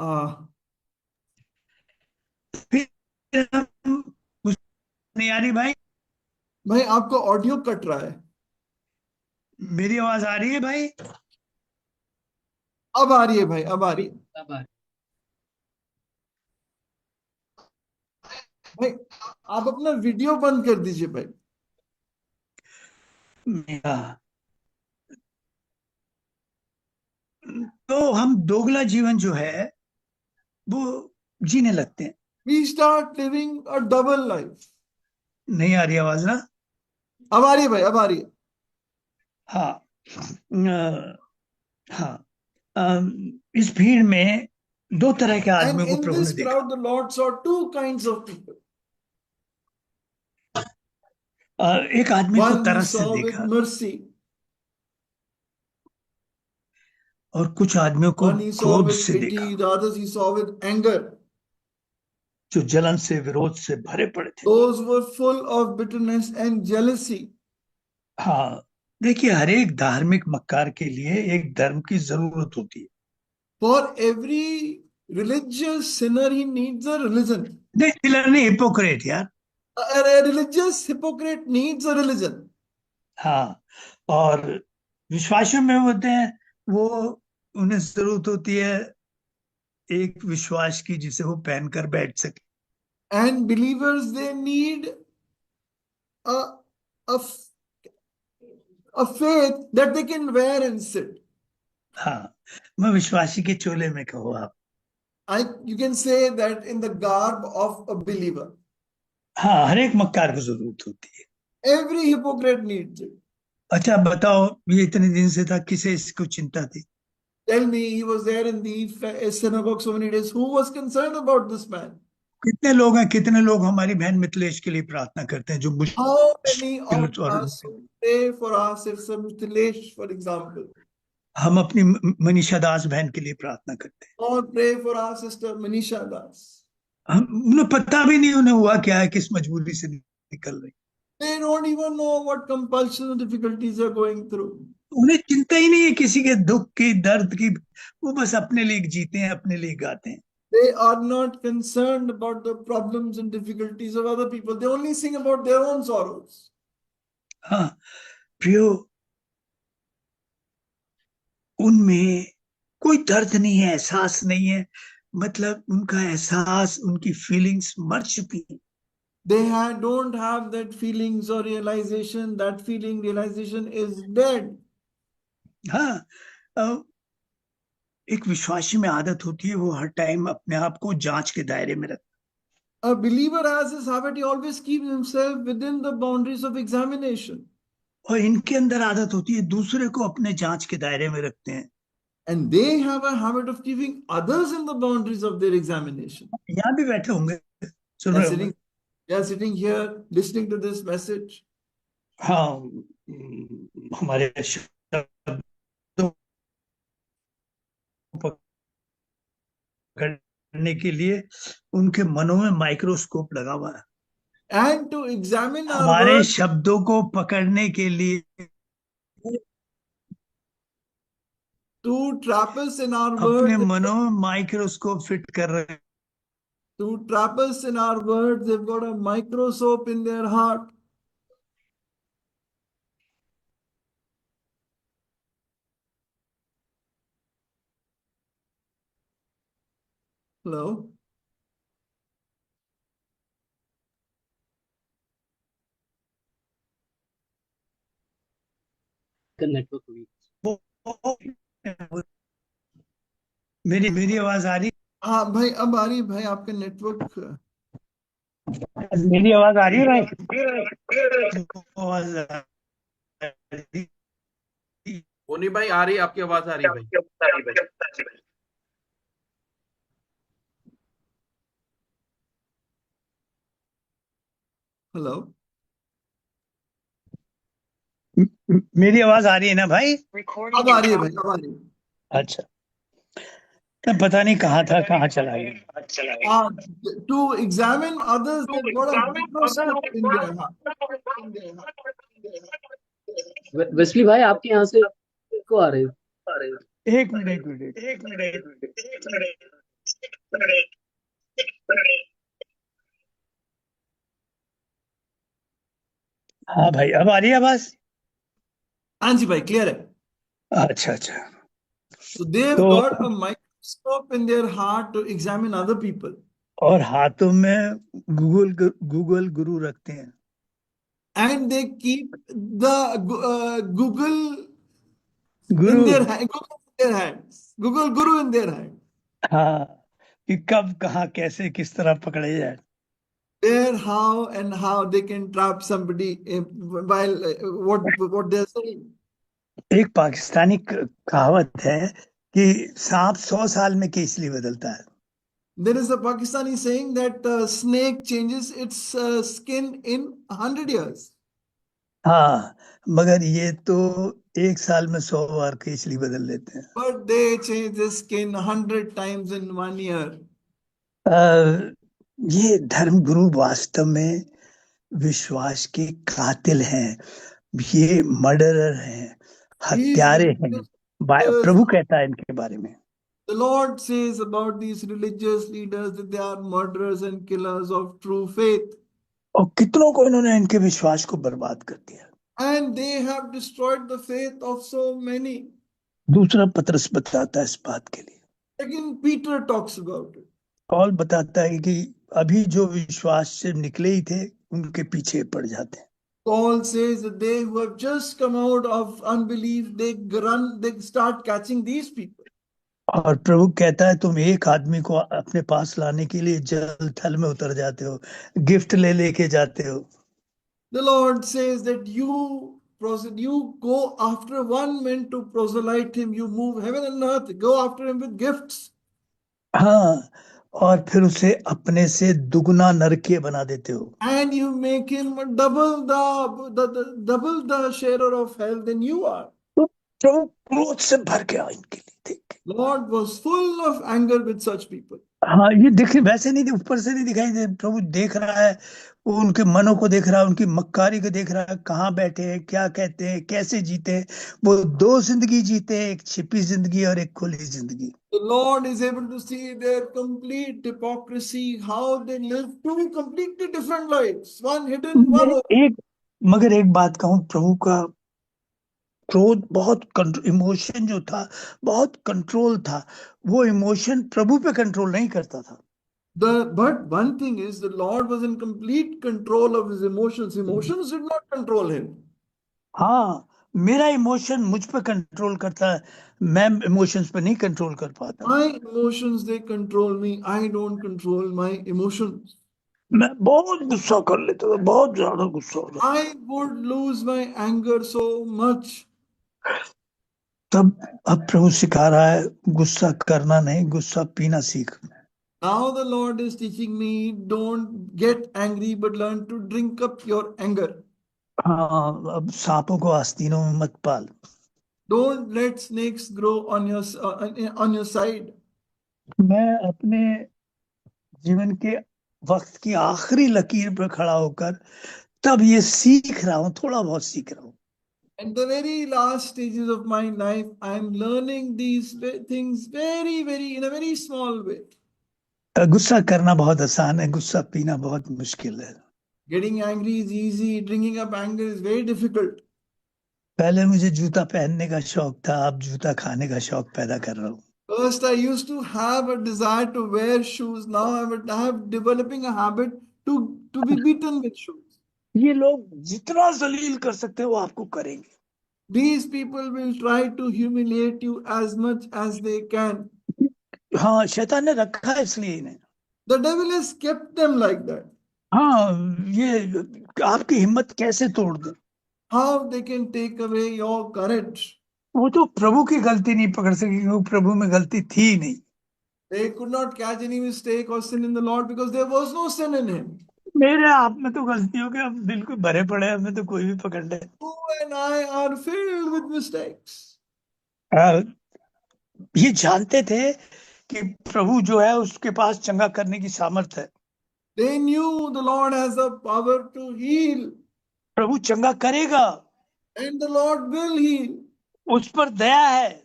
हाँ, फिर हम कुछ नहीं आ रही भाई, भाई आपका ऑडियो कट रहा है। मेरी आवाज आ रही है भाई? अब आ रही है भाई, अब आ रही है। अब आ- भाई आप अपना वीडियो बंद कर दीजिए भाई। हाँ, तो हम दोगला जीवन जो है वो जीने लगते हैं। We start living a double life. नहीं आ रही आवाज ना? अब आ रही है भाई, अब आ रही है। हाँ, हाँ, इस भीड़ में दो तरह के And आदमियों को in प्रभु ने this देखा। crowd, the Lord saw two kinds of people. एक आदमी को One he तरस से saw with देखा mercy, और कुछ आदमियों को one he saw क्रोध with से देखा, pity, the others he saw with anger. जो जलन से, विरोध से भरे पड़े थे। Those were full of bitterness and jealousy. हाँ, देखिए, हर एक धार्मिक मक्कार के लिए एक धर्म की जरूरत होती है। For every religious sinner, he needs a religion. नहीं, चिल्लर नहीं, हिपोक्रेट यार। A religious hypocrite needs a religion. हाँ, और विश्वासियों में होते हैं वो, उन्हें जरूरत होती है एक विश्वास की जिसे वो पहनकर बैठ सके। And believers, they need a, a, a faith that they can wear and sit. हाँ, मैं विश्वासी के चोले में कहो आप। You can say that in the garb of a believer. हाँ, हर एक मक्कार को जरूरत होती है। Every hypocrite needs it. अच्छा बताओ, ये इतने दिन से था, किसे इसको चिंता थी? Tell me, he was there in the synagogue so many days. Who was concerned about this man? कितने लोग हमारी बहन मिथिलेश के लिए प्रार्थना करते हैं, जो How many मुश्किल of और us pray for our sister Mithilesh, for example, हम अपनी मनीषा दास बहन के लिए प्रार्थना करते हैं। or pray for our sister Manisha Das? हम उन्हें पता भी नहीं उन्हें हुआ क्या है, किस मजबूरी से निकल रही। They don't even know what compulsion and difficulties they're going through. उन्हें चिंता ही नहीं है किसी के दुख की, दर्द की। वो बस अपने लिए जीते हैं, अपने लिए गाते हैं। They are not concerned about the problems and difficulties of other people. They only sing about their own sorrows. हाँ प्रियो, उनमें कोई दर्द नहीं है, एहसास नहीं है। मतलब उनका एहसास, उनकी फीलिंग्स मर चुकी हैं। Don't have that feelings or realization. That feeling realization is dead. हाँ, एक विश्वासी में आदत होती है, वो हर टाइम अपने आप को जांच के दायरे में रखता A believer has this habit, he always keeps himself within the boundaries of examination. है। और इनके अंदर आदत होती है, दूसरे को अपने जांच के दायरे में रखते हैं। And they have a habit of keeping others in the boundaries of their examination. यहाँ भी बैठे होंगे, सुन They रहे are होंगे। sitting, they are sitting here listening to this message. हाँ, हमारे शब्दों को पकड़ने के लिए उनके मनों में माइक्रोस्कोप लगा हुआ है। And to examine our हमारे words, शब्दों को पकड़ने के लिए to trap us in our अपने words, मनों में माइक्रोस्कोप फिट कर रहे हैं। to trap us in our words, they've got a microscope in their heart. Hello? Network weak. मेरी आवाज आ रही? हाँ भाई, अब आ रही भाई आपके नेटवर्क। मेरी आवाज आ रही है भाई? आवाज आ रही? बोनी भाई आ रही है, आपकी आवाज आ रही है भाई। हेलो, मेरी आवाज आ रही है ना भाई? अब आ रही है भाई, अब आ रही है। अच्छा, मैं पता नहीं कहाँ था, कहाँ चला गया। To examine others, they've got a microscope in their heart. Wesley भाई आपके यहाँ से को आ रहे हो? एक मिनट। हाँ भाई, अब आ रही है आवाज? हाँ जी भाई, क्लियर है। अच्छा। So they've तो got a microscope in their heart to examine other people. और हाथों में गूगल गुरु रखते हैं। And they keep the Google Guru, in their hand, Google in their hands, Google Guru in their hand. हाँ, कि कब कहाँ कैसे किस तरह पकड़े जाए। Where, how, and how they can trap somebody while what they're saying. एक पाकिस्तानी कहावत है कि सांप 100 साल में केसली बदलता है। There is a Pakistani saying that snake changes its skin in 100 years. हाँ, मगर ये तो 1 साल में 100 बार केसली बदल लेते हैं। But they change the skin 100 times in 1 year. ये धर्म गुरु वास्तव में विश्वास के कातिल हैं, ये मर्डरर हैं, हत्यारे हैं। प्रभु कहता है इनके बारे में। The Lord says about these religious leaders that they are murderers and killers of true faith. और कितनों को इन्होंने इनके विश्वास को बर्बाद कर दिया। And they have destroyed the faith of so many. दूसरा पतरस बताता है इस बात के लिए। Again, Peter talks about it. Paul बताता है कि अभी जो विश्वास से निकले ही थे उनके पीछे पड़ जाते हैं। Paul says that they who have just come out of unbelief, they start catching these people. और प्रभु कहता है तुम एक आदमी को अपने पास लाने के लिए जल थल में उतर जाते हो, गिफ्ट लेके जाते हो। The Lord says that you go after one man to proselyte him. You move heaven and earth, go after him with gifts. हाँ, और फिर उसे अपने से दुगना नरकीय बना देते हो। And you make him double double the sharer of hell than you are. तो प्रभु क्रोध से भर गया इनके लिए, देख के। Lord was full of anger with such people. हाँ, ये दिख वैसे नहीं, ऊपर से नहीं दिखाई दे, प्रभु देख रहा है, वो उनके मनों को देख रहा है, उनकी मक्कारी को देख रहा है, कहाँ बैठे हैं, क्या कहते हैं, कैसे जीते हैं। वो दो जिंदगी जीते हैं, एक छिपी जिंदगी और एक खुली जिंदगी। The Lord is able to see their complete hypocrisy, how they live two completely different lives, one hidden, one open. मगर एक बात कहूँ, प्रभु का क्रोध बहुत इमोशन जो था बहुत कंट्रोल था। वो इमोशन प्रभु पे कंट्रोल नहीं करता था। But one thing is, the Lord was in complete control of his emotions. Emotions did not control him. हाँ, मेरा इमोशन मुझ पे कंट्रोल करता है, मैं इमोशंस पे नहीं कंट्रोल कर पाता। My emotions, they control me. I don't control my emotions. मैं बहुत गुस्सा कर लेता था, बहुत ज्यादा गुस्सा हो जाता। I would lose my anger so much. तब अब प्रभु सिखा रहा है, गुस्सा करना नहीं, गुस्सा पीना सीख। Now the Lord is teaching me, don't get angry, but learn to drink up your anger. हाँ, अब सांपों को आस्तीनों में मत पाल। Don't let snakes grow on your side. मैं अपने जीवन के वक्त की आखिरी लकीर पर खड़ा होकर तब ये सीख रहा हूँ, थोड़ा बहुत सीख रहा हूँ। At the very last stages of my life, I am learning these things in a very small way. गुस्सा करना बहुत आसान है, गुस्सा पीना बहुत मुश्किल है। Getting angry is easy, drinking up anger is very difficult. पहले मुझे जूता पहनने का शौक था, अब जूता खाने का शौक पैदा कर रहा हूँ। First, I used to have a desire to wear shoes. Now I have developing a habit to be beaten with shoes. ये लोग जितना जलील कर सकते हैं वो आपको करेंगे। These people will try to humiliate you as much as they can. हाँ, शैतान ने रखा है इसलिए इन्हें। The devil has kept them like that. हाँ, ये आपकी हिम्मत कैसे तोड़ दे। How they can take away your courage. वो तो प्रभु की गलती नहीं पकड़ सके, क्योंकि प्रभु में गलती थी ही नहीं। They could not catch any mistake or sin in the Lord because there was no sin in him. मेरे आप में तो गलतियों के हम बिल्कुल भरे पड़े हैं, हमें तो कोई भी पकड़ ले। You and I are filled with mistakes. ये जानते थे कि प्रभु जो है उसके पास चंगा करने की सामर्थ है। They knew the Lord has the power to heal. प्रभु चंगा करेगा, And the Lord will heal. उस पर दया है।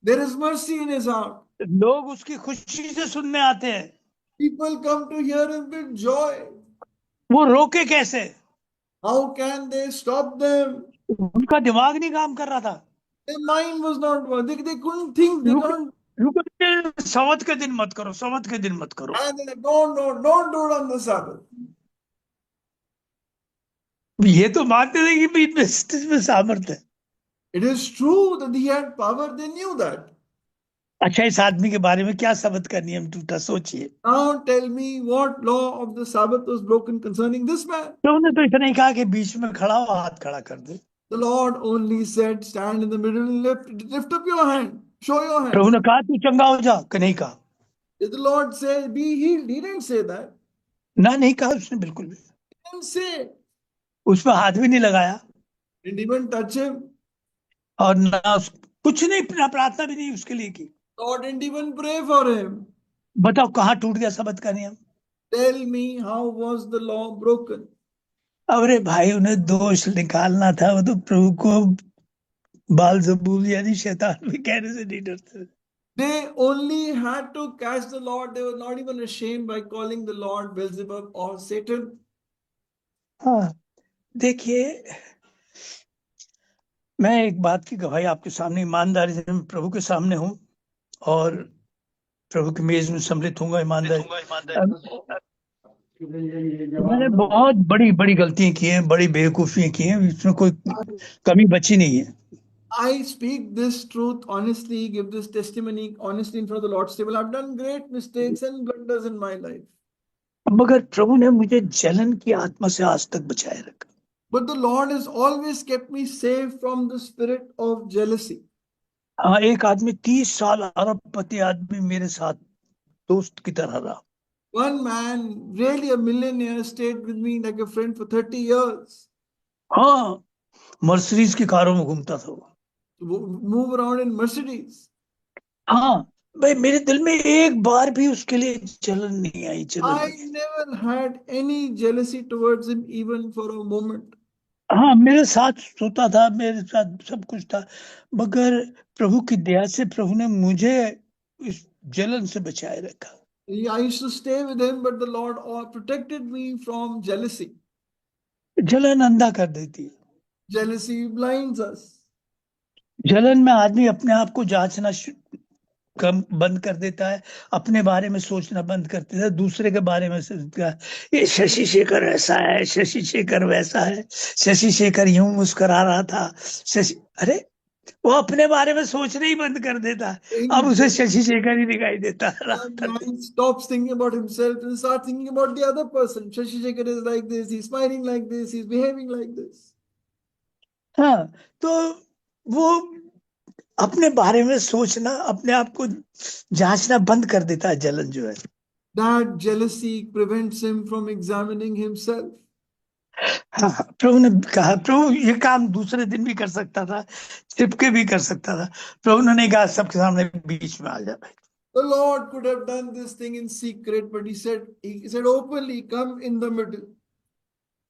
There is mercy in his heart. लोग उसकी खुशी से सुनने आते हैं। People come to hear him with joy. वो रोके कैसे? How can they stop them? उनका दिमाग नहीं काम कर रहा था। Their mind was not working. They couldn't think. They couldn't. सवत के दिन मत करो, सवत के दिन मत करो। And they said, don't do it on the Sabbath. ये तो मानते थे कि इसमें सामर्थ है। It is true that he had power. They knew that. अच्छा, इस आदमी के बारे में क्या शब्द का नियम टूटा, सोचिए। Now tell me what law of the Sabbath was broken concerning this man. तो उन्होंने तो इतना ही कहा कि बीच में खड़ा हो, हाथ खड़ा कर दे। The Lord only said, stand in the middle and lift up your hand. Show your hand. प्रभु ने कहा तू चंगा हो जा, कि नहीं कहा? Did the Lord say, be healed? He didn't say that. ना, नहीं कहा उसने बिल्कुल भी। He didn't say. उस पर हाथ भी नहीं लगाया Didn't even touch him. और ना कुछ नहीं, ना प्रार्थना भी नहीं उसके लिए की। Lord didn't even pray for him. बताओ कहाँ टूट गया शब्द का नियम? Tell me, how was the law broken? अरे भाई, उन्हें दोष निकालना था, वो तो प्रभु को बालजबूल यानी शैतान भी कहने से नहीं डरते। They only had to catch the Lord. They were not even ashamed by calling the Lord Beelzebub or Satan. हाँ, देखिए, मैं एक बात की गवाही आपके सामने ईमानदारी से, मैं प्रभु के सामने हूँ और प्रभु की मेज में सम्मिलित हूँगा ईमानदारी। मैंने बहुत बड़ी बड़ी गलतियां की हैं, बड़ी बेवकूफियां की हैं, इसमें कोई कमी बची नहीं है। I speak this truth honestly, give this testimony honestly in front of the Lord's table. I've done great mistakes and blunders in my life. मगर प्रभु ने मुझे जलन की आत्मा से आज तक बचाए रखा। But the Lord has always kept me safe from the spirit of jealousy. हाँ, एक आदमी 30 साल अरबपति आदमी मेरे साथ दोस्त की तरह रहा। One man, really a millionaire, stayed with me like a friend for 30 years. हाँ, मर्सिडीज की कारों में घूमता था वो। Move around in Mercedes. हाँ भाई, मेरे दिल में एक बार भी उसके लिए जलन नहीं आई, जलन I नहीं। never had any jealousy towards him even for a moment. हाँ, मेरे साथ सोता था, मेरे साथ सब कुछ था, मगर प्रभु की दया से प्रभु ने मुझे इस जलन से बचाए रखा। I used to stay with him, but the Lord protected me from jealousy. जलन अंधा कर देती है। Jealousy blinds us. जलन में आदमी अपने आप को जांचना कम बंद कर देता है, अपने बारे में सोचना बंद कर देता है, दूसरे के बारे में सोचता है, ये शशि शेखर ऐसा है, शशि शेखर वैसा है, शशि शेखर यूं मुस्कुरा रहा था, शशि, अरे वो अपने बारे में सोचना ही बंद कर देता है, अब उसे शशि शेखर ही दिखाई देता है रात One भर। man stops thinking about himself and starts thinking about the other person. Shashi Shekhar is like this, he's smiling like this, he's behaving like this. हाँ, तो वो अपने बारे में सोचना, अपने आप को जांचना बंद कर देता है, जलन जो है। That jealousy prevents him from examining himself. हाँ, प्रभु ने कहा, प्रभु ये काम दूसरे दिन भी कर सकता था, छिपके भी कर सकता था, प्रभु ने नहीं कहा सबके सामने बीच में आ जा भाई। The Lord could have done this thing in secret, but he said openly, come in the middle.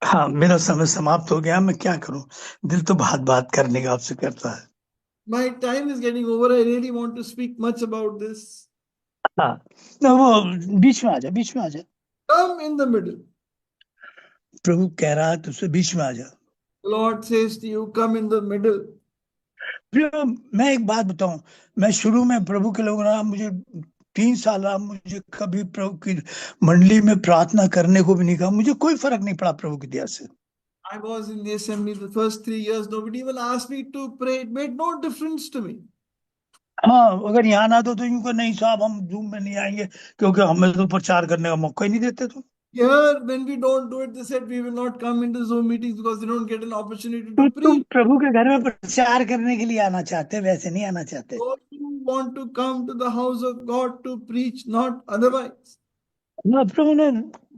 हाँ, मेरा समय समाप्त हो गया, मैं क्या करूं, दिल तो बात बात करने का आपसे करता है। My time is getting over. I really want to speak much about this. हाँ, तो वो बीच में आ जा, बीच में आ जा, Come in the middle. प्रभु कह रहा है तुझसे बीच में आ जा। The Lord says to you, come in the middle. प्रभु, मैं एक बात बताऊं, मैं शुरू में प्रभु के लोगों ने मुझे 3 साल रहा, मुझे कभी प्रभु की मंडली में प्रार्थना करने को भी नहीं कहा, मुझे कोई फर्क नहीं पड़ा प्रभु की दया से। I was in the assembly the first 3 years. Nobody even asked me to pray. It made no difference to me. हाँ, अगर यहाँ ना तो यूं को नहीं साहब हम जूम में नहीं आएंगे क्योंकि हमें तो प्रचार करने का मौका ही नहीं देते तुम। Here, when we don't do it, they said we will not come into Zoom meetings because they don't get an opportunity तो to तुम preach. प्रभु के घर में प्रचार करने के लिए आना चाहते, वैसे नहीं आना चाहते। So you want to come to the house of God to preach, not otherwise. हाँ, प्रभु ने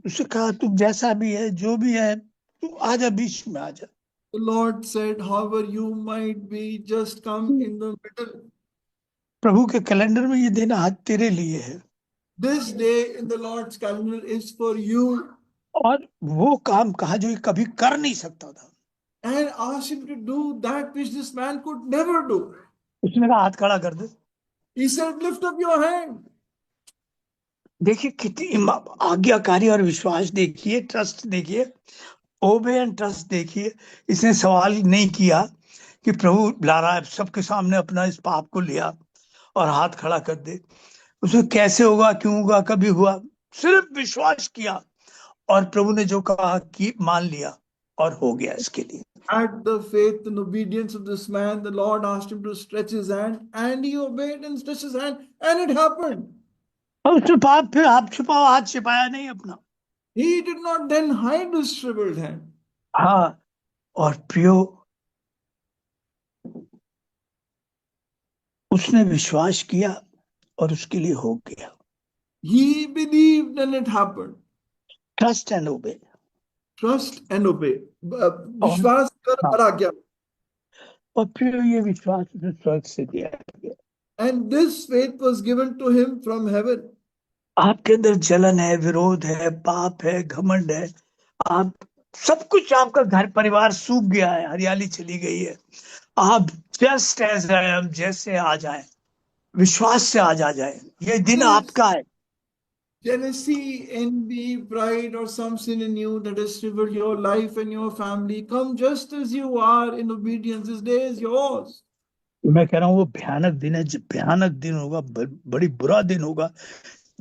उससे कहा तू जैसा भी है, जो भी है, तू आजा, बीच में आजा। The Lord said, however you might be, just come in the middle. प्रभु के कैलेंडर में ये दिन आज तेरे लिए है, This day in the Lord's calendar is for you. और वो काम कहा जो ये कभी कर नहीं सकता था। And ask him to do that which this man could never do. उसने कहा हाथ खड़ा कर दे। He said, lift up your hand. देखिए कितनी आज्ञाकारी और विश्वास देखिए, ट्रस्ट देखिए, ओबे एंड ट्रस्ट देखिए। इसने सवाल नहीं किया कि प्रभु ला रहा है, सबके सामने अपना इस पाप को लिया और हाथ खड़ा कर दे, उसमें कैसे होगा, क्यों होगा, कभी हुआ, सिर्फ विश्वास किया और प्रभु ने जो कहा कि मान लिया और हो गया इसके लिए। At the faith and obedience of this man, the Lord asked him to stretch his hand, and he obeyed and stretched his hand, and it happened. और उसने पाप फिर हाथ छुपाओ, हाथ छिपाया नहीं अपना। He did not then hide his shriveled hand. हाँ, और प्रियो उसने विश्वास किया और उसके लिए हो गया। He believed and it happened. Trust and ओबे। Trust and obey. विश्वास कर और आज्ञा. और फिर ये विश्वास उसे स्वर्ग से दिया गया। And this faith was given to him from heaven. आपके अंदर जलन है, विरोध है, पाप है, घमंड है, आप सब कुछ, आपका घर परिवार सूख गया है, हरियाली चली गई है, आप जस्ट एज आई एम, जैसे आ जाए, विश्वास से आज आ जाए, ये दिन आपका है। Jealousy, envy, pride, or some sin in you that has shriveled your life and your family, come just as you are in obedience. This day is yours. मैं कह रहा हूँ वो भयानक दिन है, भयानक दिन होगा, बड़ी बुरा दिन होगा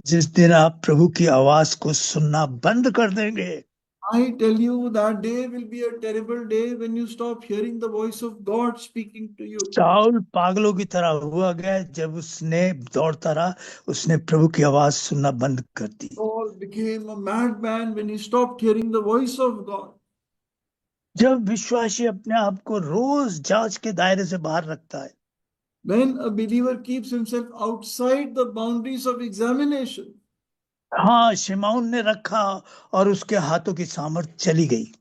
जिस दिन आप प्रभु की आवाज को सुनना बंद कर देंगे। I tell you that day will be a terrible day when you stop hearing the voice of God speaking to you. Saul पागलों की तरह हुआ गया जब उसने दौड़ता रहा, उसने प्रभु की आवाज सुनना बंद कर दी। Saul became a madman when he stopped hearing the voice of God. जब विश्वासी अपने आप को रोज जांच के दायरे से बाहर रखता है, When a believer keeps himself outside the boundaries of examination, हाँ, शिमौन ने रखा और उसके हाथों की सामर्थ चली गई।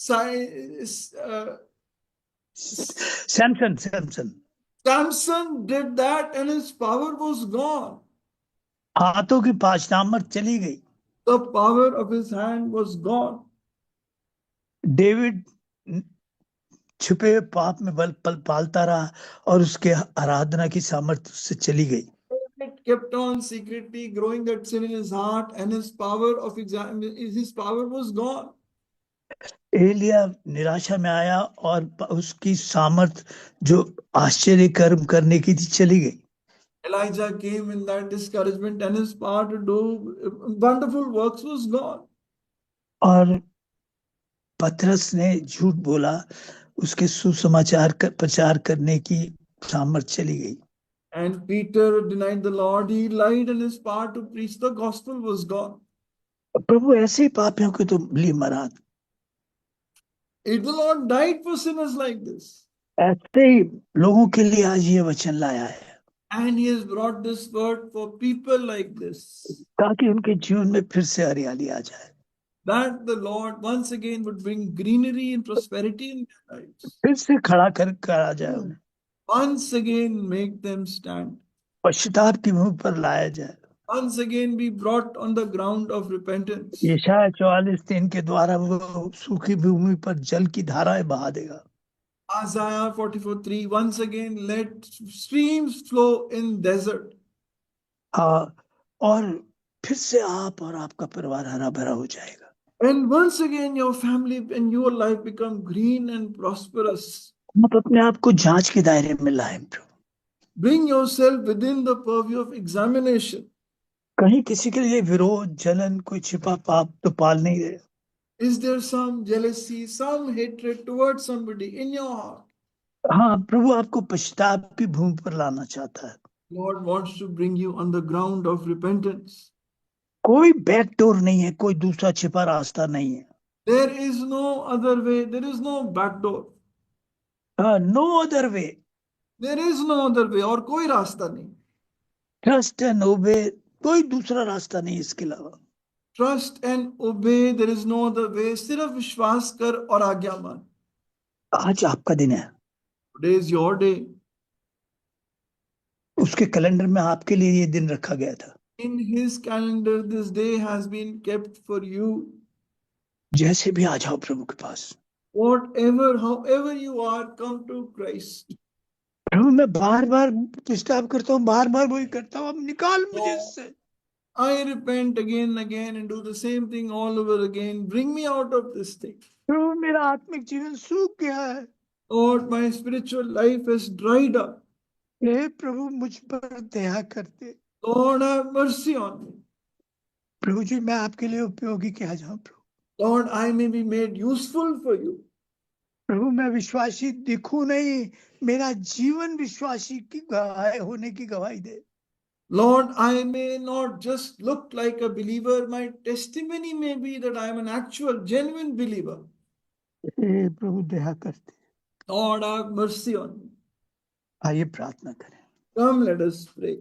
uh, Samson Samson Samson did that and his power was gone. हाथों की सामर्थ चली गई। The power of his hand was gone. David छुपे हुए पाप में बल पल पालता रहा और उसके आराधना की सामर्थ उससे चली गई। David kept on secretly growing that sin in his heart, and his power was gone. Elia निराशा में आया और उसकी सामर्थ जो आश्चर्य कर्म करने की थी चली गई। Elijah came in that discouragement, and his power to do wonderful works was gone. और पतरस ने झूठ बोला, उसके सुसमाचार प्रचार करने की सामर्थ चली गई। And Peter denied the Lord. He lied, and his power to preach the gospel was gone. प्रभु ऐसे ही पापियों के तो लिए मरा। If the Lord died for sinners like this, ऐसे ही लोगों के लिए आज ये वचन लाया है, and he has brought this word for people like this, ताकि उनके जीवन में फिर से हरियाली आ जाए, that the Lord once again would bring greenery and prosperity in their lives. फिर से खड़ा कर आ जाए, उन्हें Once again make them stand. पश्चाताप की मुंह पर लाया जाए। Once again be brought on the ground of repentance. यशायाह 44:3 के द्वारा वो सूखी भूमि पर जल की धाराएं बहा देगा। Isaiah 44:3, once again let streams flow in desert. हाँ, और फिर से आप और आपका परिवार हरा भरा हो जाएगा। And once again your family and your life become green and prosperous. आप अपने आप को जांच के दायरे में लाएं प्रभु। Bring yourself within the purview of examination. कहीं किसी के लिए विरोध, जलन, कोई छिपा पाप तो पाल नहीं रहे। Is there some jealousy, some hatred towards somebody in your heart? हाँ, प्रभु आपको पश्चाताप की भूमि पर लाना चाहता है। Lord wants to bring you on the ground of repentance. कोई बैकडोर नहीं है, कोई दूसरा छिपा रास्ता नहीं है। There is no other way. There is no back door. No other way. There is no other way. और कोई रास्ता नहीं। ट्रस्ट एंड ओबे, कोई दूसरा रास्ता नहीं इसके अलावा। Trust and obey. There is no other way. सिर्फ विश्वास कर और आज्ञा मान। आज आपका दिन है। Today is your day. उसके कैलेंडर में आपके लिए ये दिन रखा गया था। In his calendar, this day has been kept for you. जैसे भी आ जाओ प्रभु के पास। Whatever, however you are, come to Christ. प्रभु मैं बार बार डिस्टर्ब करता हूँ, बार बार वही करता हूँ, अब निकाल मुझे इससे। I repent again and again and do the same thing all over again. Bring me out of this thing. प्रभु मेरा आत्मिक जीवन सूख गया है। Lord, my spiritual life has dried up. हे प्रभु मुझ पर दया करते। Lord, have mercy on me. प्रभु जी मैं आपके लिए उपयोगी क्या जाऊं प्रभु। Lord, I may be made useful for you. प्रभु मैं विश्वासी दिखूं नहीं, मेरा जीवन विश्वासी की गवाही होने की गवाही दे। Lord, I may not just look like a believer. My testimony may be that I am an actual, genuine believer. हे प्रभु दया करते। Lord, have mercy on me. आइए प्रार्थना करें। Come, let us pray.